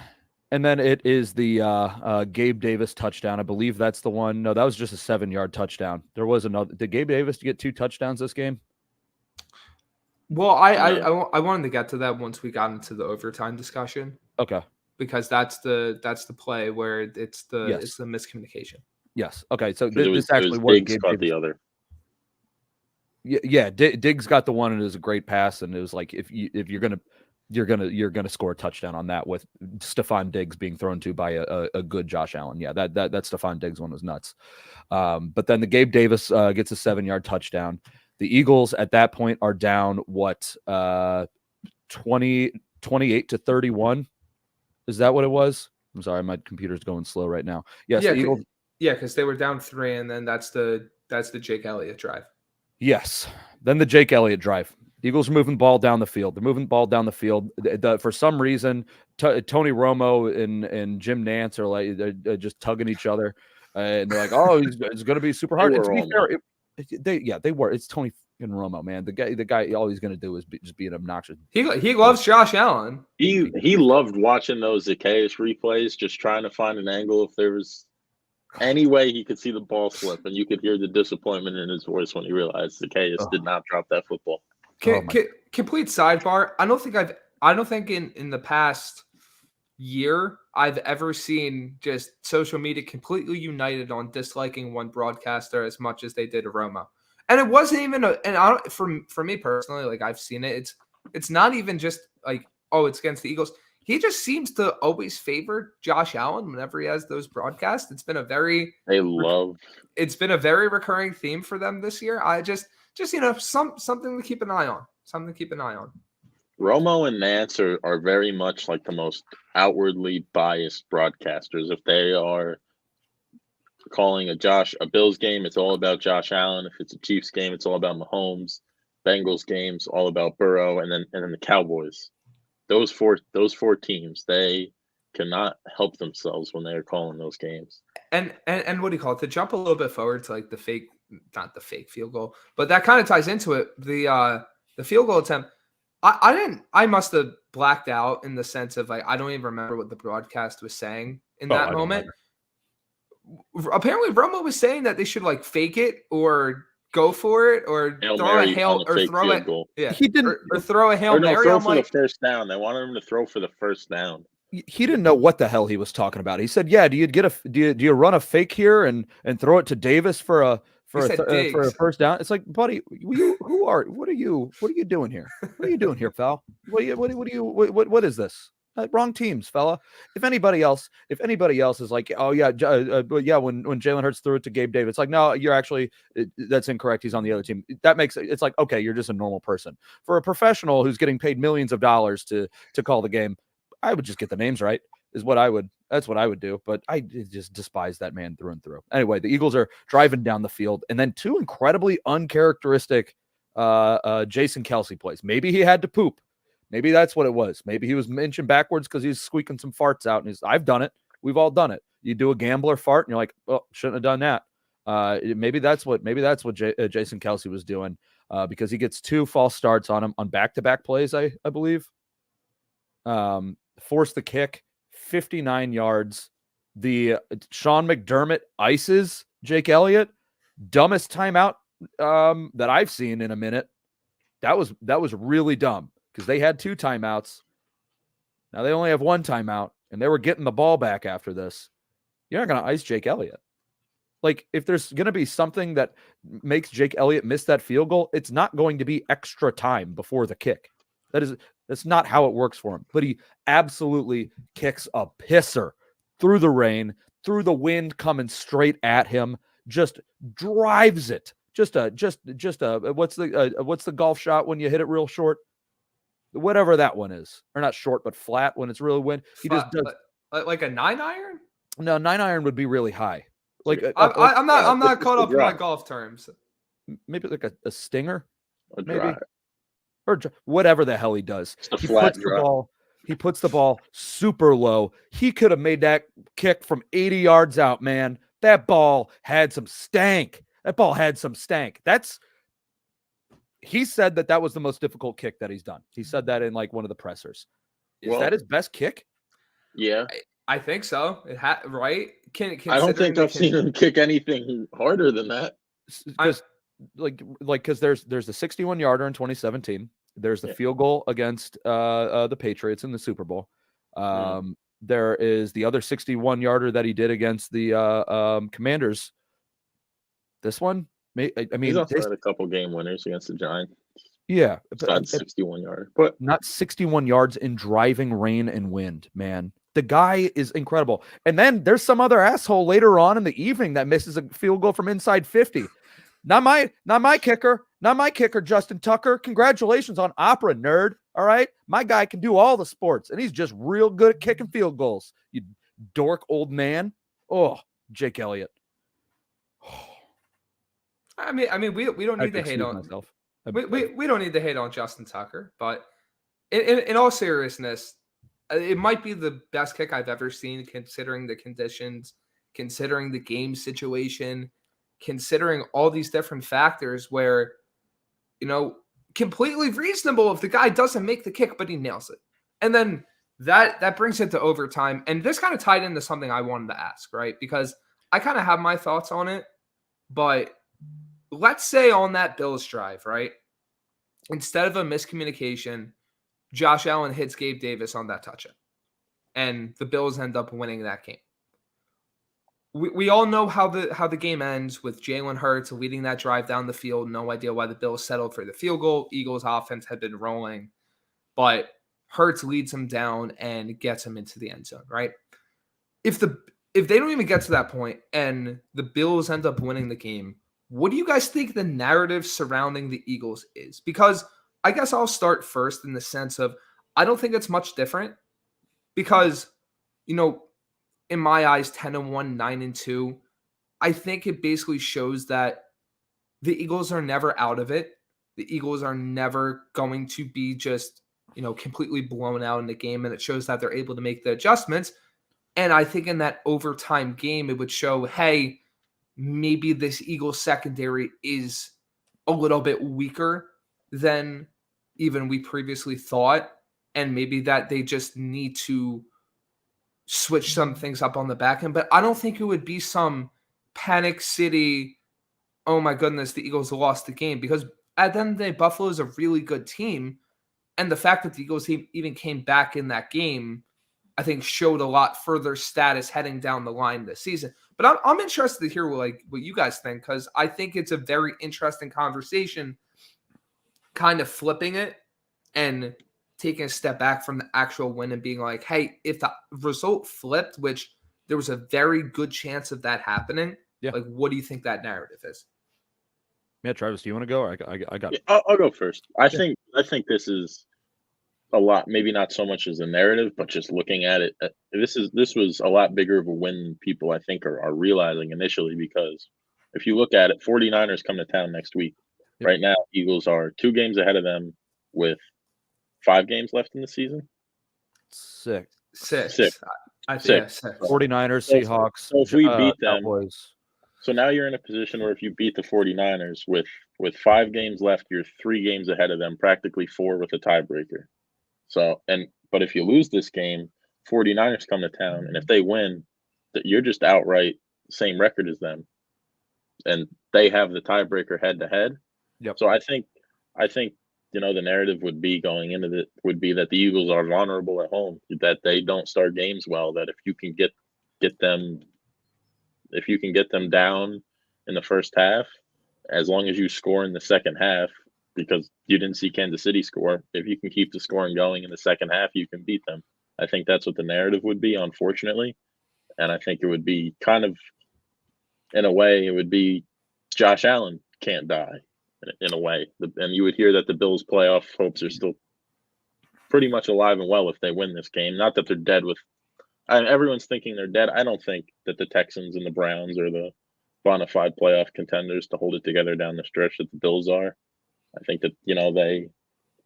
it is the Gabe Davis touchdown. I believe that's the one. No, that was just a 7-yard touchdown. There was another. Did Gabe Davis get 2 touchdowns this game? Well, I wanted to get to that once we got into the overtime discussion. Okay. Because that's the play where it's the miscommunication. Yes. Okay. So this actually was Diggs caught the other. Yeah. Diggs got the one, and it was a great pass, and it was like, if you're gonna score a touchdown on that with Stephon Diggs being thrown to by a good Josh Allen. Yeah, that Stephon Diggs one was nuts. But then the Gabe Davis gets a 7-yard touchdown. The Eagles at that point are down 28-31. Is that what it was? I'm sorry, my computer's going slow right now. Yes, yeah, the Eagles. Yeah, because they were down 3, and then that's the Jake Elliott drive. Yes, then the Jake Elliott drive. The Eagles are moving the ball down the field. They're moving the ball down the field. For some reason, Tony Romo and Jim Nantz are like they're just tugging each other, and they're like, "Oh, it's going to be super hard." To be fair, they were. It's Tony and Romo, man. The guy, all he's going to do is just be an obnoxious. He loves Josh Allen. He loved watching those Zaccheaus replays, just trying to find an angle if there was any way he could see the ball slip, and you could hear the disappointment in his voice when he realized Zacchaeus did not drop that football. Complete sidebar. I don't think in the past year I've ever seen just social media completely united on disliking one broadcaster as much as they did Romo. And it wasn't even for me personally, like I've seen it. It's not even just like, oh, it's against the Eagles. He just seems to always favor Josh Allen whenever he has those broadcasts. It's been a very recurring theme for them this year. I just something to keep an eye on. Something to keep an eye on. Romo and Nance are very much like the most outwardly biased broadcasters. If they are calling a Bills game, it's all about Josh Allen. If it's a Chiefs game, it's all about Mahomes. Bengals games, all about Burrow, and then the Cowboys. Those four teams, they cannot help themselves when they are calling those games. And what do you call it? To jump a little bit forward to like not the fake field goal, but that kind of ties into it. The field goal attempt. I must have blacked out in the sense of like I don't even remember what the broadcast was saying in that moment. Apparently, Romo was saying that they should like fake it or go for it or throw a Hail or throw it. Yeah, he didn't or throw a Hail Mary. Throw for the first down. They wanted him to throw for the first down. He didn't know what the hell he was talking about. He said, "Yeah, do you run a fake here and throw it to Davis for a first down?" It's like, buddy, what are you doing here? What are you doing here, pal? What is this? Wrong teams, fella. If anybody else is like, oh yeah, when Jalen Hurts threw it to Gabe Davis, like, no, you're actually that's incorrect. He's on the other team. That makes it's like, okay, you're just a normal person. For a professional who's getting paid millions of dollars to call the game, I would just get the names right. That's what I would do. But I just despise that man through and through. Anyway, the Eagles are driving down the field, and then two incredibly uncharacteristic Jason Kelce plays. Maybe he had to poop. Maybe that's what it was. Maybe he was inching backwards because he's squeaking some farts out. And I've done it. We've all done it. You do a gambler fart, and you're like, oh, shouldn't have done that. Maybe that's what Jason Kelce was doing because he gets two false starts on him on back-to-back plays, I believe. Force the kick, 59 yards. The Sean McDermott ices Jake Elliott. Dumbest timeout that I've seen in a minute. That was really dumb. Because they had two timeouts. Now they only have one timeout, and they were getting the ball back after this. You're not going to ice Jake Elliott. Like, if there's going to be something that makes Jake Elliott miss that field goal, it's not going to be extra time before the kick. That's not how it works for him. But he absolutely kicks a pisser through the rain, through the wind coming straight at him, just drives it. Just a what's the golf shot when you hit it real short? Whatever that one is, or not short, but flat when it's really wind. He just does like a 9-iron. No, 9-iron would be really high. Like I'm not caught up in my golf terms. Maybe like a stinger, maybe, or whatever the hell he does. He puts the ball super low. He could have made that kick from 80 yards out, man. That ball had some stank. He said that was the most difficult kick that he's done. He said that in like one of the pressers. Is that his best kick? Yeah, I think so. Right? I don't think I've seen him kick anything harder than that. Because there's the 61-yarder in 2017. There's the field goal against the Patriots in the Super Bowl. There is the other 61-yarder that he did against the Commanders. This one. I mean, he's also had a couple game winners against the Giants. Yeah, besides 61-yarder, but not 61 yards in driving rain and wind. Man, the guy is incredible. And then there's some other asshole later on in the evening that misses a field goal from inside 50. Not my kicker, Justin Tucker. Congratulations on opera, nerd. All right, my guy can do all the sports, and he's just real good at kicking field goals. You dork old man. Oh, Jake Elliott. I mean, we don't need to hate on myself. We don't need to hate on Justin Tucker, but in all seriousness, it might be the best kick I've ever seen, considering the conditions, considering the game situation, considering all these different factors. Where, completely reasonable if the guy doesn't make the kick, but he nails it, and then that brings it to overtime. And this kind of tied into something I wanted to ask, right? Because I kind of have my thoughts on it, but let's say on that Bills drive, right? Instead of a miscommunication, Josh Allen hits Gabe Davis on that touchdown, and the Bills end up winning that game. We all know how the game ends with Jalen Hurts leading that drive down the field. No idea why the Bills settled for the field goal. Eagles offense had been rolling, but Hurts leads him down and gets him into the end zone, right? If they don't even get to that point and the Bills end up winning the game, what do you guys think the narrative surrounding the Eagles is? Because I guess I'll start first in the sense of I don't think it's much different because, in my eyes, 10-1, 9-2, I think it basically shows that the Eagles are never out of it. The Eagles are never going to be just, completely blown out in the game. And it shows that they're able to make the adjustments. And I think in that overtime game, it would show, hey, maybe this Eagles secondary is a little bit weaker than even we previously thought. And maybe that they just need to switch some things up on the back end. But I don't think it would be some panic city, oh my goodness, the Eagles lost the game. Because at the end of the day, Buffalo is a really good team. And the fact that the Eagles even came back in that game, I think showed a lot further status heading down the line this season. But I'm interested to hear what you guys think, because I think it's a very interesting conversation, kind of flipping it and taking a step back from the actual win and being like, hey, if the result flipped, which there was a very good chance of that happening, what do you think that narrative is? Yeah, Travis, do you want to go? Or I got. Yeah, I'll go first. I think this is a lot, maybe not so much as a narrative, but just looking at it, this was a lot bigger of a win than people I think are realizing initially, because if you look at it, 49ers come to town next week. Yep. Right now, Eagles are 2 games ahead of them with 5 games left in the season. Six. I think 6. 49ers, Seahawks. So if we beat them, Cowboys. So now you're in a position where if you beat the 49ers with 5 games left, you're 3 games ahead of them, practically 4 with a tiebreaker. So, but if you lose this game, 49ers come to town, and if they win, you're just outright same record as them, and they have the tiebreaker head to head. Yep. So I think the narrative would be going into that the Eagles are vulnerable at home, that they don't start games well, that if you can get them down in the first half, as long as you score in the second half, because you didn't see Kansas City score, if you can keep the scoring going in the second half, you can beat them. I think that's what the narrative would be, unfortunately. And I think it would be kind of, in a way, it would be Josh Allen can't die, in a way. And you would hear that the Bills' playoff hopes are still pretty much alive and well if they win this game. Not that they're dead everyone's thinking they're dead. I don't think that the Texans and the Browns are the bona fide playoff contenders to hold it together down the stretch that the Bills are. I think that,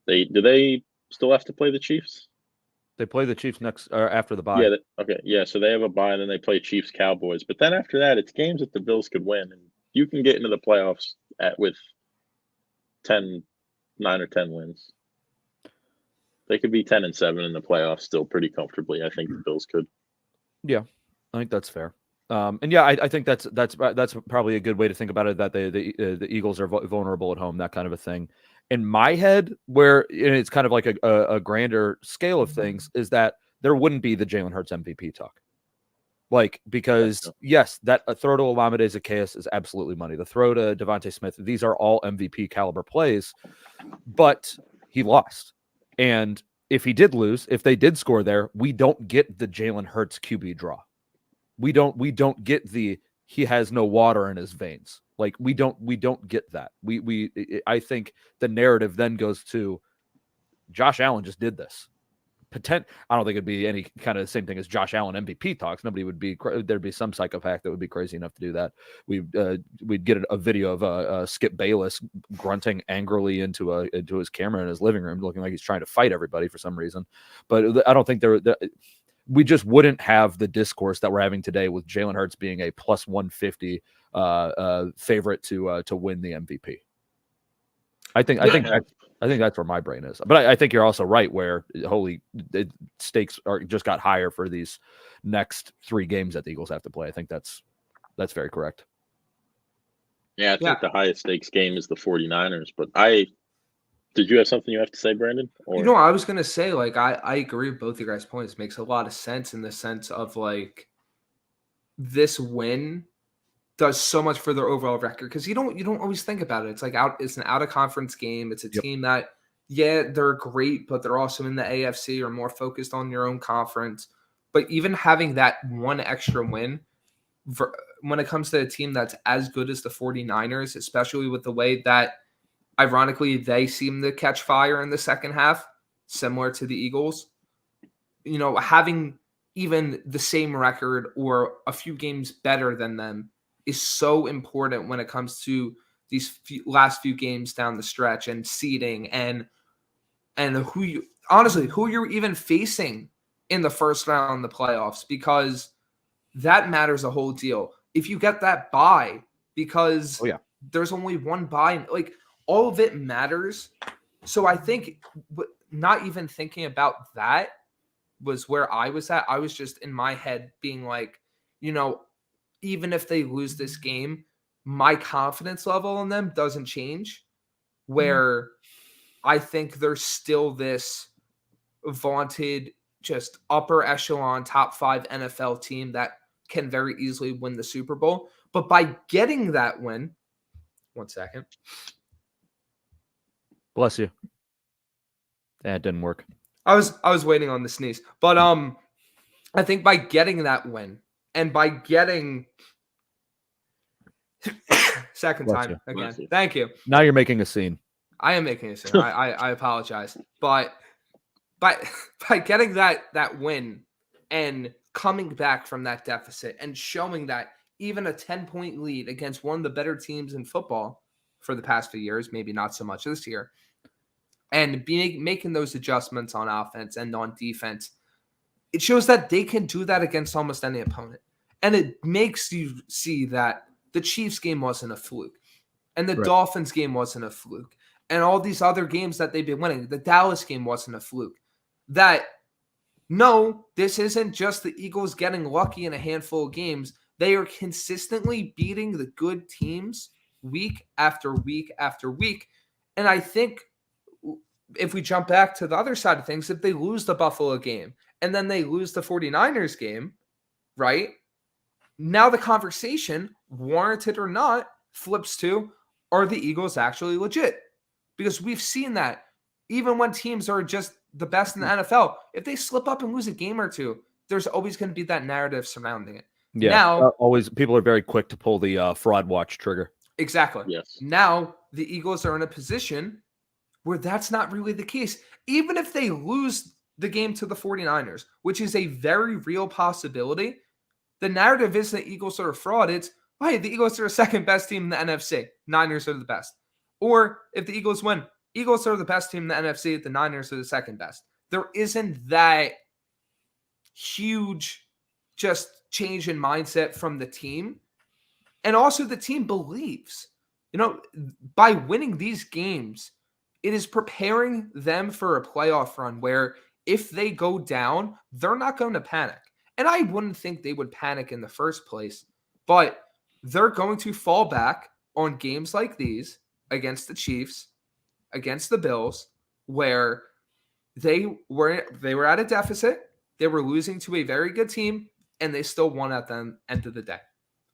they still have to play the Chiefs? They play the Chiefs next or after the bye. Yeah. Okay. Yeah. So they have a bye, and then they play Chiefs, Cowboys. But then after that, it's games that the Bills could win, and you can get into the playoffs with 9 or 10 wins. They could be 10-7 in the playoffs still pretty comfortably. I think the Bills could. Yeah, I think that's fair. And yeah, I think that's probably a good way to think about it. That the Eagles are vulnerable at home, that kind of a thing. In my head, where it's kind of like a grander scale of things, is that there wouldn't be the Jalen Hurts MVP talk. Because yes, that a throw to Olamide Zaccheaus is absolutely money. The throw to Devontae Smith, these are all MVP caliber plays, but he lost. And if he did lose, if they did score there, we don't get the Jalen Hurts QB draw. We don't get he has no water in his veins. We don't get that. I think the narrative then goes to Josh Allen just did this. I don't think it'd be any kind of the same thing as Josh Allen MVP talks. Nobody would be. There'd be some psychopath that would be crazy enough to do that. We'd get a video of Skip Bayless grunting angrily into his camera in his living room, looking like he's trying to fight everybody for some reason. But I don't think we just wouldn't have the discourse that we're having today with Jalen Hurts being a plus 150 favorite to win the MVP. I think that's where my brain is. But I think you're also right where stakes just got higher for these next 3 games that the Eagles have to play. I think that's That's very correct. Yeah, I Yeah. think the highest stakes game is the 49ers. But did you have something you have to say, Brandon? Or I was gonna say, like, I agree with both your guys' points. Makes a lot of sense in the sense of like this win does so much for their overall record because you don't always think about it. It's like it's an out of conference game. It's a Yep. team that they're great, but they're also in the AFC or more focused on your own conference. But even having that one extra win when it comes to a team that's as good as the 49ers, especially with the way that ironically they seem to catch fire in the second half, similar to the Eagles, having even the same record or a few games better than them is so important when it comes to these last few games down the stretch and seeding and who you're even facing in the first round of the playoffs, because that matters a whole deal. If you get that bye, because there's only one bye, like all of it matters. So I think not even thinking about that was where I was at. I was just in my head being like, even if they lose this game, my confidence level in them doesn't change. Where I think there's still this vaunted, just upper echelon, top 5 NFL team that can very easily win the Super Bowl. But by getting that win, 1 second. Bless you. That didn't work. I was waiting on the sneeze. But I think by getting that win and by getting second Bless time you. again. Thank you. Now you're making a scene. I am making a scene. I apologize. But by getting that win and coming back from that deficit and showing that even a 10-point lead against one of the better teams in football for the past few years, maybe not so much this year, and making those adjustments on offense and on defense, it shows that they can do that against almost any opponent. And it makes you see that the Chiefs game wasn't a fluke, and the Dolphins game wasn't a fluke, and all these other games that they've been winning, the Dallas game wasn't a fluke. That, no, this isn't just the Eagles getting lucky in a handful of games. They are consistently beating the good teams week after week after week. And I think if we jump back to the other side of things, if they lose the Buffalo game and then they lose the 49ers game, right? Now the conversation, warranted or not, flips to, are the Eagles actually legit? Because we've seen that even when teams are just the best in the NFL, if they slip up and lose a game or two, there's always going to be that narrative surrounding it. Yeah, now, always people are very quick to pull the fraud watch trigger. Exactly. Yes. Now the Eagles are in a position where that's not really the case. Even if they lose the game to the 49ers, which is a very real possibility, the narrative is the Eagles are a fraud. It's, hey, the Eagles are the second best team in the NFC. Niners are the best. Or if the Eagles win, Eagles are the best team in the NFC. The Niners are the second best. There isn't that huge just change in mindset from the team. And also the team believes, by winning these games, it is preparing them for a playoff run where if they go down, they're not going to panic. And I wouldn't think they would panic in the first place, but they're going to fall back on games like these against the Chiefs, against the Bills, where they were at a deficit, they were losing to a very good team, and they still won at the end of the day.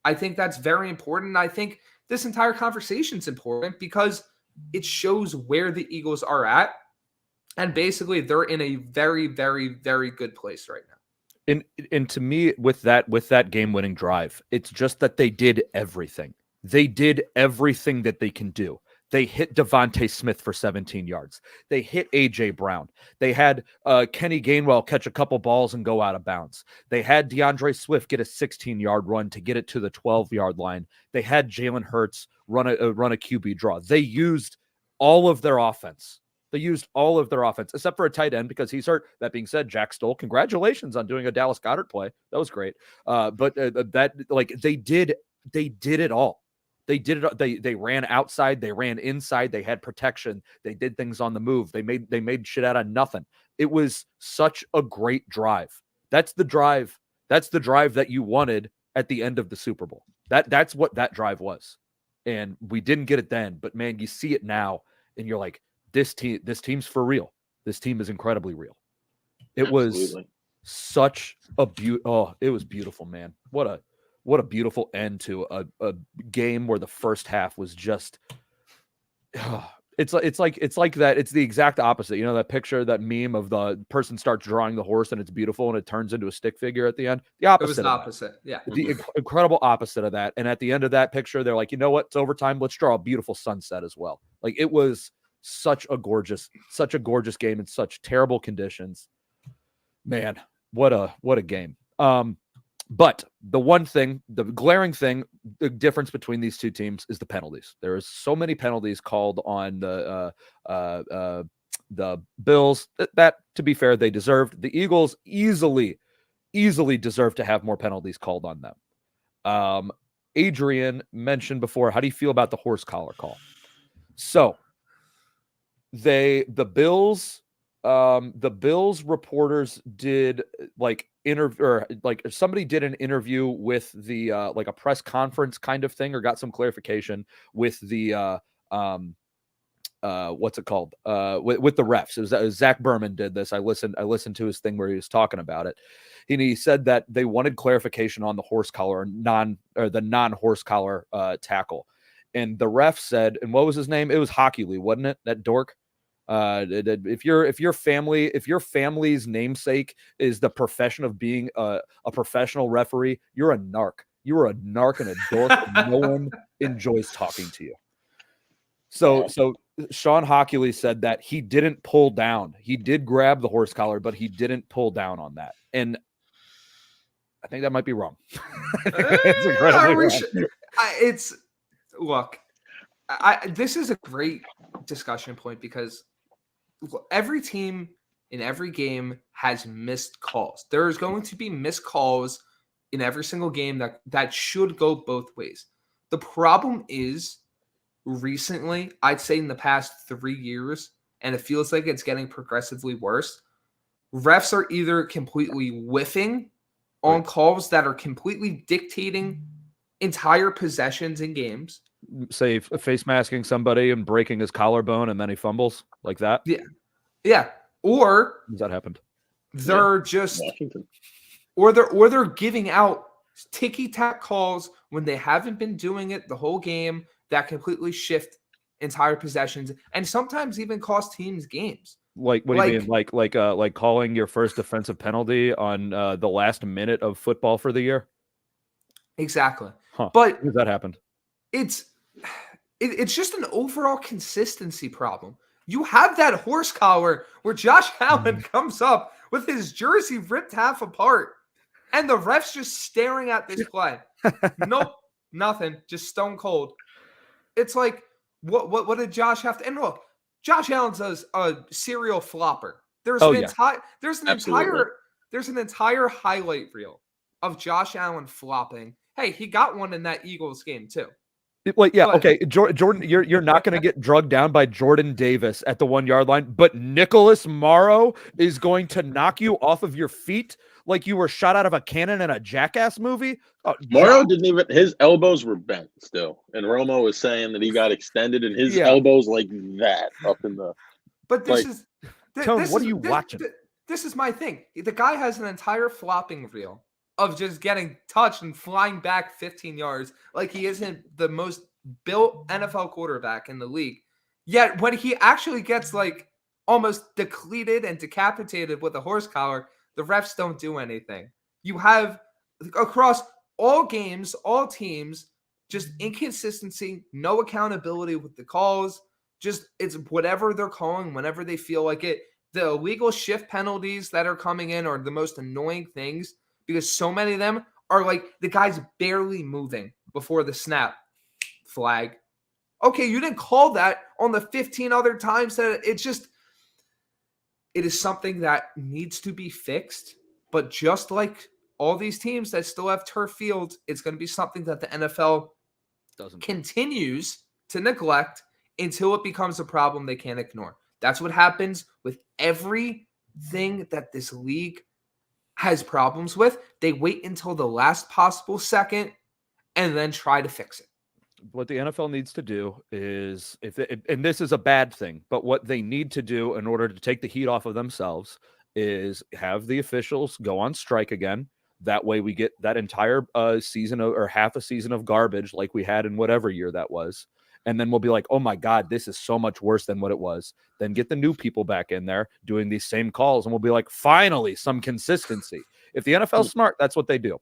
I think that's very important. I think this entire conversation is important because it shows where the Eagles are at. And basically, they're in a very, very, very good place right now. And to me, with that game-winning drive, it's just that they did everything. They did everything that they can do. They hit Devontae Smith for 17 yards. They hit A.J. Brown. They had Kenny Gainwell catch a couple balls and go out of bounds. They had DeAndre Swift get a 16-yard run to get it to the 12-yard line. They had Jalen Hurts run a QB draw. They used all of their offense. Except for a tight end because he's hurt. That being said, Jack Stoll, congratulations on doing a Dallas Goedert play. That was great. But they did it all. They did it. They ran outside. They ran inside. They had protection. They did things on the move. They made shit out of nothing. It was such a great drive. That's the drive that you wanted at the end of the Super Bowl. That's what that drive was. And we didn't get it then, but man, you see it now and you're like, this team's for real. This team is incredibly real. It was such a it was beautiful, man. What a beautiful end to a game where the first half was just it's like that. It's the exact opposite. You know, that picture, that meme of the person starts drawing the horse and it's beautiful and it turns into a stick figure at the end. The opposite. It was the opposite. Yeah. The incredible opposite of that. And at the end of that picture, they're like, you know what? It's overtime. Let's draw a beautiful sunset as well. Like, it was such a gorgeous game in such terrible conditions. Man, what a game. But the one thing, the glaring thing, the difference between these two teams is the penalties. There is so many penalties called on the Bills that, to be fair, they deserved. The Eagles easily deserved to have more penalties called on them. Adrian mentioned before, how do you feel about the horse collar call? So the Bills reporters did somebody did an interview with the like a press conference kind of thing, or got some clarification with the what's it called? With the refs. It was Zach Berman did this. I listened to his thing where he was talking about it. And he said that they wanted clarification on the horse collar or the non-horse collar tackle. And the ref said, and what was his name? It was Hockley, wasn't it? That dork. If your family's namesake is the profession of being a professional referee, you're a narc. You're a narc and a dork. And no one enjoys talking to you. So Sean Hockley said that he didn't pull down. He did grab the horse collar, but he didn't pull down on that. And I think that might be wrong. It's incredibly wrong. This is a great discussion point, because every team in every game has missed calls. There's going to be missed calls in every single game that should go both ways. The problem is, recently, I'd say in the past 3 years, and it feels like it's getting progressively worse, refs are either completely whiffing on calls that are completely dictating entire possessions in games. Say face masking somebody and breaking his collarbone and then he fumbles like that. Yeah. Or that happened. They're just Washington. Or they're giving out ticky-tack calls when they haven't been doing it the whole game, that completely shift entire possessions and sometimes even cost teams games. Like, what do you mean? Like calling your first defensive penalty on the last minute of football for the year? Exactly. Huh. But that happened. It's just an overall consistency problem. You have that horse collar where Josh Allen comes up with his jersey ripped half apart, and the ref's just staring at this play. Nope, nothing, just stone cold. It's like, what did Josh have to? And look, Josh Allen's a serial flopper. There's an entire highlight reel of Josh Allen flopping. Hey, he got one in that Eagles game too. Okay, Jordan, you're not going to get drugged down by Jordan Davis at the 1 yard line, but Nicholas Morrow is going to knock you off of your feet like you were shot out of a cannon in a Jackass movie. Morrow didn't even, his elbows were bent still, and Romo was saying that he got extended and his elbows like that up in the. But this is Tone, what are you watching? This is my thing. The guy has an entire flopping reel of just getting touched and flying back 15 yards like he isn't the most built NFL quarterback in the league. Yet when he actually gets like almost depleted and decapitated with a horse collar, the refs don't do anything. You have across all games, all teams, just inconsistency, no accountability with the calls. Just it's whatever they're calling whenever they feel like it. The illegal shift penalties that are coming in are the most annoying things, because so many of them are like the guy's barely moving before the snap. Flag. Okay, you didn't call that on the 15 other times that it is something that needs to be fixed. But just like all these teams that still have turf fields, it's going to be something that the NFL continues to neglect until it becomes a problem they can't ignore. That's what happens with everything that this league has problems with, they wait until the last possible second and then try to fix it. What the NFL needs to do is, and this is a bad thing, but what they need to do in order to take the heat off of themselves is have the officials go on strike again. That way we get that entire season or half a season of garbage like we had in whatever year that was. And then we'll be like, oh my God, this is so much worse than what it was. Then get the new people back in there doing these same calls. And we'll be like, finally, some consistency. If the NFL's smart, that's what they do.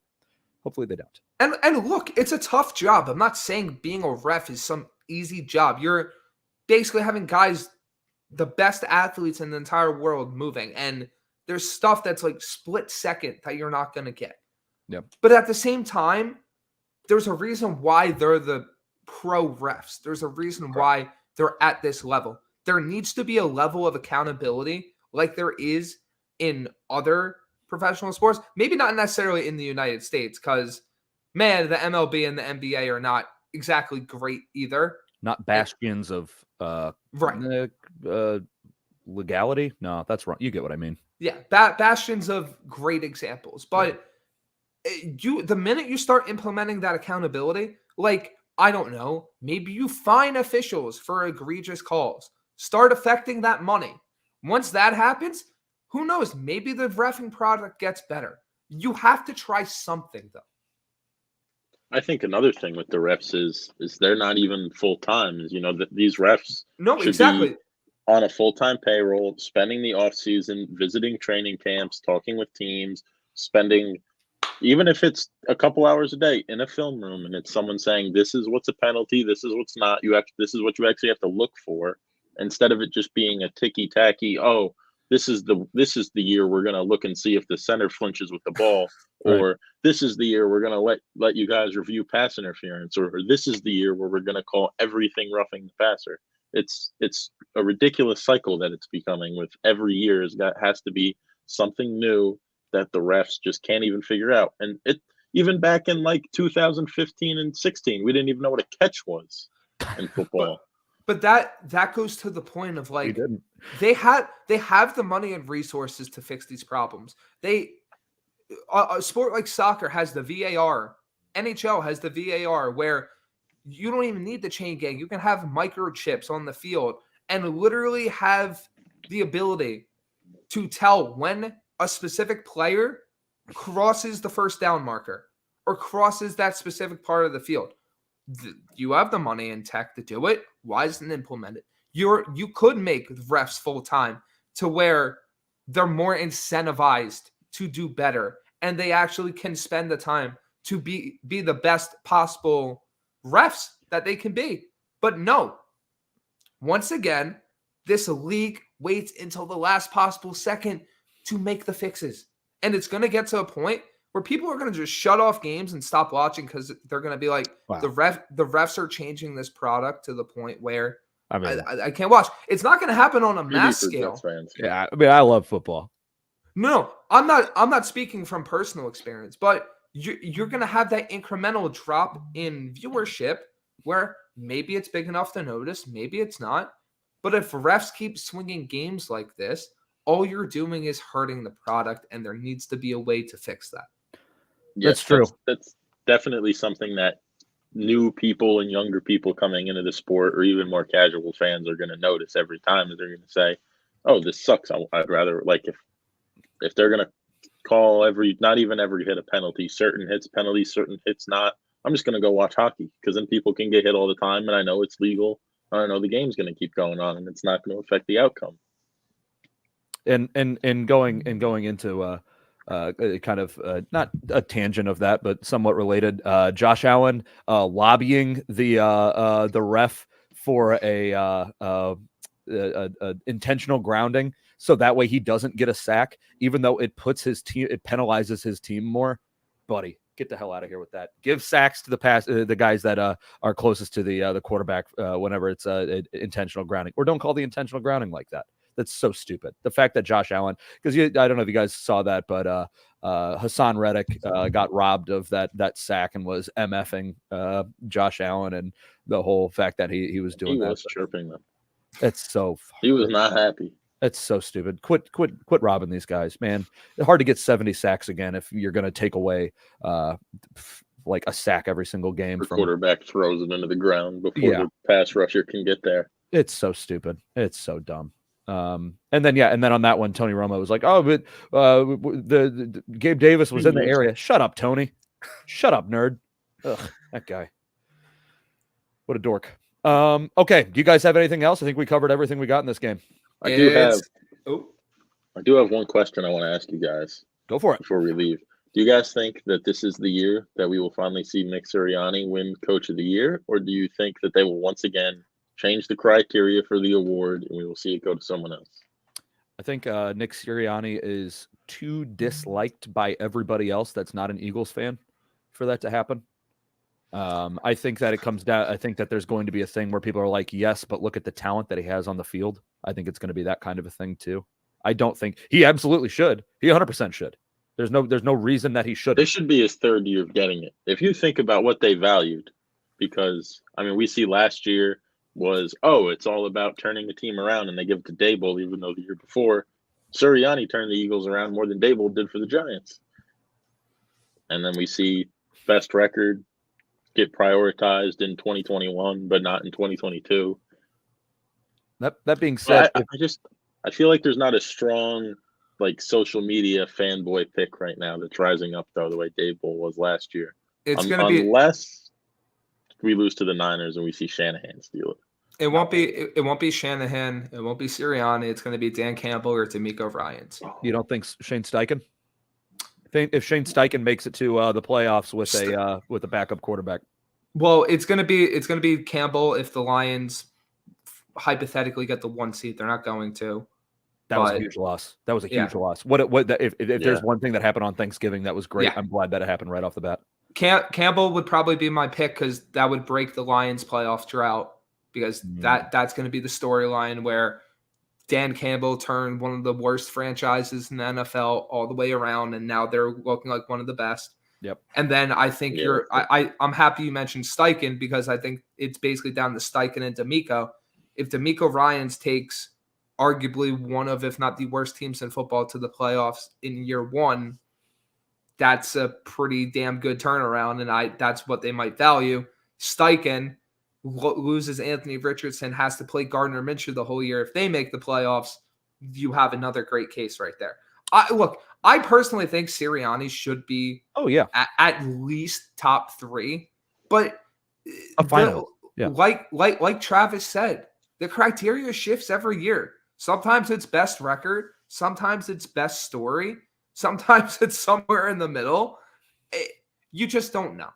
Hopefully they don't. And look, it's a tough job. I'm not saying being a ref is some easy job. You're basically having guys, the best athletes in the entire world, moving. And there's stuff that's like split second that you're not going to get. Yep. But at the same time, there's a reason why they're the pro refs. There's a reason why they're at this level. There needs to be a level of accountability like there is in other professional sports. Maybe not necessarily in the United States, because, man, the MLB and the NBA are not exactly great either. Not bastions of legality. No, that's wrong. You get what I mean. Yeah, bastions of great examples. But the minute you start implementing that accountability, like, I don't know, maybe you fine officials for egregious calls. Start affecting that money. Once that happens, who knows? Maybe the reffing product gets better. You have to try something, though. I think another thing with the refs is they're not even full time. You know, that these refs should be on a full time payroll, spending the off season, visiting training camps, talking with teams, spending, even if it's a couple hours a day in a film room, and it's someone saying, this is what's a penalty, this is what's not. This is what you actually have to look for, instead of it just being a ticky tacky. Oh, this is the year we're gonna look and see if the center flinches with the ball, right. Or this is the year we're gonna let you guys review pass interference, or this is the year where we're gonna call everything roughing the passer. It's a ridiculous cycle that it's becoming. With every year has to be something new that the refs just can't even figure out. And it even back in like 2015 and 16, we didn't even know what a catch was in football. But that goes to the point of, like, they have the money and resources to fix these problems. A sport like soccer has the VAR. NHL has the VAR, where you don't even need the chain gang. You can have microchips on the field and literally have the ability to tell when a specific player crosses the first down marker or crosses that specific part of the field. You have the money and tech to do it. Why isn't it implemented? You could make refs full time to where they're more incentivized to do better, and they actually can spend the time to be the best possible refs that they can be. But no, once again, this league waits until the last possible second to make the fixes. And it's going to get to a point where people are going to just shut off games and stop watching, because they're going to be like, wow, the refs are changing this product to the point where I can't watch. It's not going to happen on a mass scale. Yeah, I mean, I love football. No, I'm not speaking from personal experience, but you're going to have that incremental drop in viewership where maybe it's big enough to notice, maybe it's not. But if refs keep swinging games like this, all you're doing is hurting the product, and there needs to be a way to fix that. Yes, that's true. That's definitely something that new people and younger people coming into the sport, or even more casual fans, are going to notice every time. They're going to say, oh, this sucks. I'd rather, like, if they're going to call not even every hit a penalty, certain hits penalties, certain hits not, I'm just going to go watch hockey, because then people can get hit all the time, and I know it's legal. I know the game's going to keep going on, and it's not going to affect the outcome. And going into kind of not a tangent of that, but somewhat related. Josh Allen lobbying the ref for a intentional grounding, so that way he doesn't get a sack, even though it penalizes his team more. Buddy, get the hell out of here with that. Give sacks to the guys that are closest to the quarterback whenever it's intentional grounding, or don't call the intentional grounding like that. That's so stupid. The fact that Josh Allen, because I don't know if you guys saw that, but Hassan Reddick got robbed of that sack and was MFing Josh Allen, and the whole fact that he was doing that. He was chirping them. It's so. He was not happy. That's so stupid. Quit robbing these guys, man. It's hard to get 70 sacks again if you're going to take away like a sack every single game. The quarterback throws it into the ground before Yeah. the pass rusher can get there. It's so stupid. It's so dumb. And then on that one, Tony Romo was like, "Oh, but the Gabe Davis was in the area." Shut up, Tony. Shut up, nerd. Ugh, that guy. What a dork. Okay. Do you guys have anything else? I think we covered everything we got in this game. I do have one question I want to ask you guys. Go for it. Before we leave. Do you guys think that this is the year that we will finally see Nick Sirianni win Coach of the Year? Or do you think that they will once again change the criteria for the award and we will see it go to someone else? I think Nick Sirianni is too disliked by everybody else that's not an Eagles fan for that to happen. I think that it comes down. I think that there's going to be a thing where people are like, yes, but look at the talent that he has on the field. I think it's going to be that kind of a thing too. I don't think he absolutely should. He 100% should. There's no reason that he shouldn't. This should be his third year of getting it. If you think about what they valued, because I mean, we see last year was, it's all about turning the team around, and they give it to Daboll, even though the year before, Sirianni turned the Eagles around more than Daboll did for the Giants. And then we see best record get prioritized in 2021, but not in 2022. That being said, I feel like there's not a strong like social media fanboy pick right now that's rising up though the way Daboll was last year. It's going to be unless we lose to the Niners and we see Shanahan steal it. It won't be Shanahan. It won't be Sirianni. It's going to be Dan Campbell or D'Amico Ryans. You don't think Shane Steichen? If Shane Steichen makes it to the playoffs with a backup quarterback. Well, it's going to be Campbell if the Lions hypothetically get the 1 seed. They're not going to. That was a huge loss. That was a huge loss. If there's one thing that happened on Thanksgiving that was great, I'm glad that it happened right off the bat. Campbell would probably be my pick because that would break the Lions playoff drought because that's going to be the storyline where Dan Campbell turned one of the worst franchises in the NFL all the way around, and now they're looking like one of the best. Yep. And then I think I'm happy you mentioned Steichen because I think it's basically down to Steichen and D'Amico. If D'Amico Ryans takes arguably one of, if not the worst teams in football to the playoffs in year one, that's a pretty damn good turnaround, and that's what they might value. Steichen loses Anthony Richardson, has to play Gardner Minshew the whole year. If they make the playoffs, you have another great case right there. I personally think Sirianni should be at least top 3, but a final. Like Travis said, the criteria shifts every year. Sometimes it's best record, sometimes it's best story, sometimes it's somewhere in the middle. You just don't know.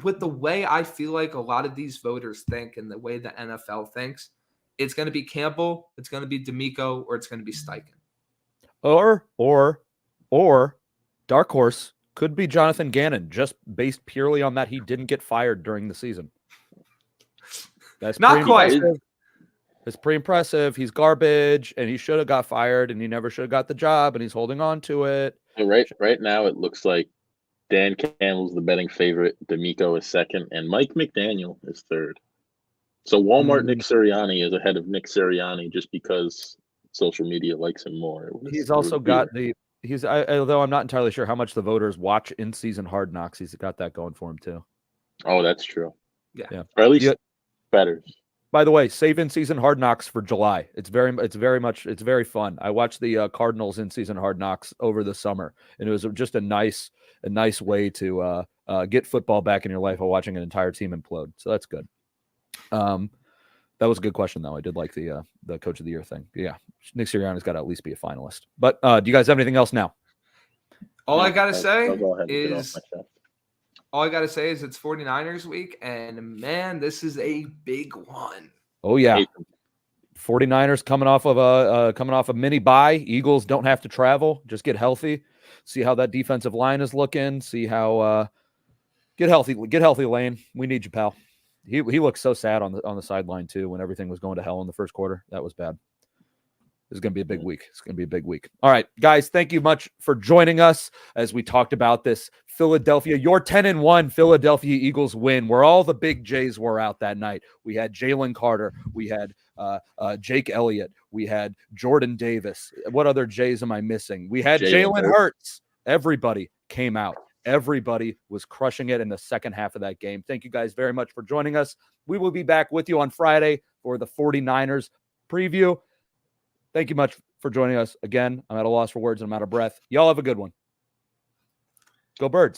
With the way I feel like a lot of these voters think and the way the NFL thinks, it's going to be Campbell, it's going to be D'Amico, or it's going to be Steichen. Or dark horse could be Jonathan Gannon, just based purely on that he didn't get fired during the season. That's not quite. It's pretty impressive. He's garbage, and he should have got fired, and he never should have got the job, and he's holding on to it. Right now, it looks like Dan Campbell's the betting favorite, D'Amico is second, and Mike McDaniel is third. So Walmart Nick Sirianni is ahead of Nick Sirianni just because social media likes him more. Although I'm not entirely sure how much the voters watch in-season Hard Knocks, he's got that going for him too. Oh, that's true. Yeah. Or at least better. By the way, save in-season Hard Knocks for July. It's very fun. I watched the Cardinals in-season Hard Knocks over the summer, and it was just a nice way to get football back in your life while watching an entire team implode. So that's good. That was a good question, though. I did like the Coach of the Year thing. Yeah, Nick Sirianni's got to at least be a finalist. But do you guys have anything else now? All I got to say is it's 49ers week, and man, this is a big one. Oh yeah, 49ers coming off of a mini bye. Eagles don't have to travel; just get healthy. See how that defensive line is looking. See how get healthy, Lane. We need you, pal. He looked so sad on the sideline too when everything was going to hell in the first quarter. That was bad. This is going to be a big week. It's going to be a big week. All right, guys, thank you much for joining us as we talked about this Philadelphia, your 10-1 Philadelphia Eagles win, where all the big J's were out that night. We had Jalen Carter. We had Jake Elliott. We had Jordan Davis. What other J's am I missing? We had Jalen Hurts. Everybody came out. Everybody was crushing it in the second half of that game. Thank you guys very much for joining us. We will be back with you on Friday for the 49ers preview. Thank you much for joining us again. I'm at a loss for words and I'm out of breath. Y'all have a good one. Go Birds.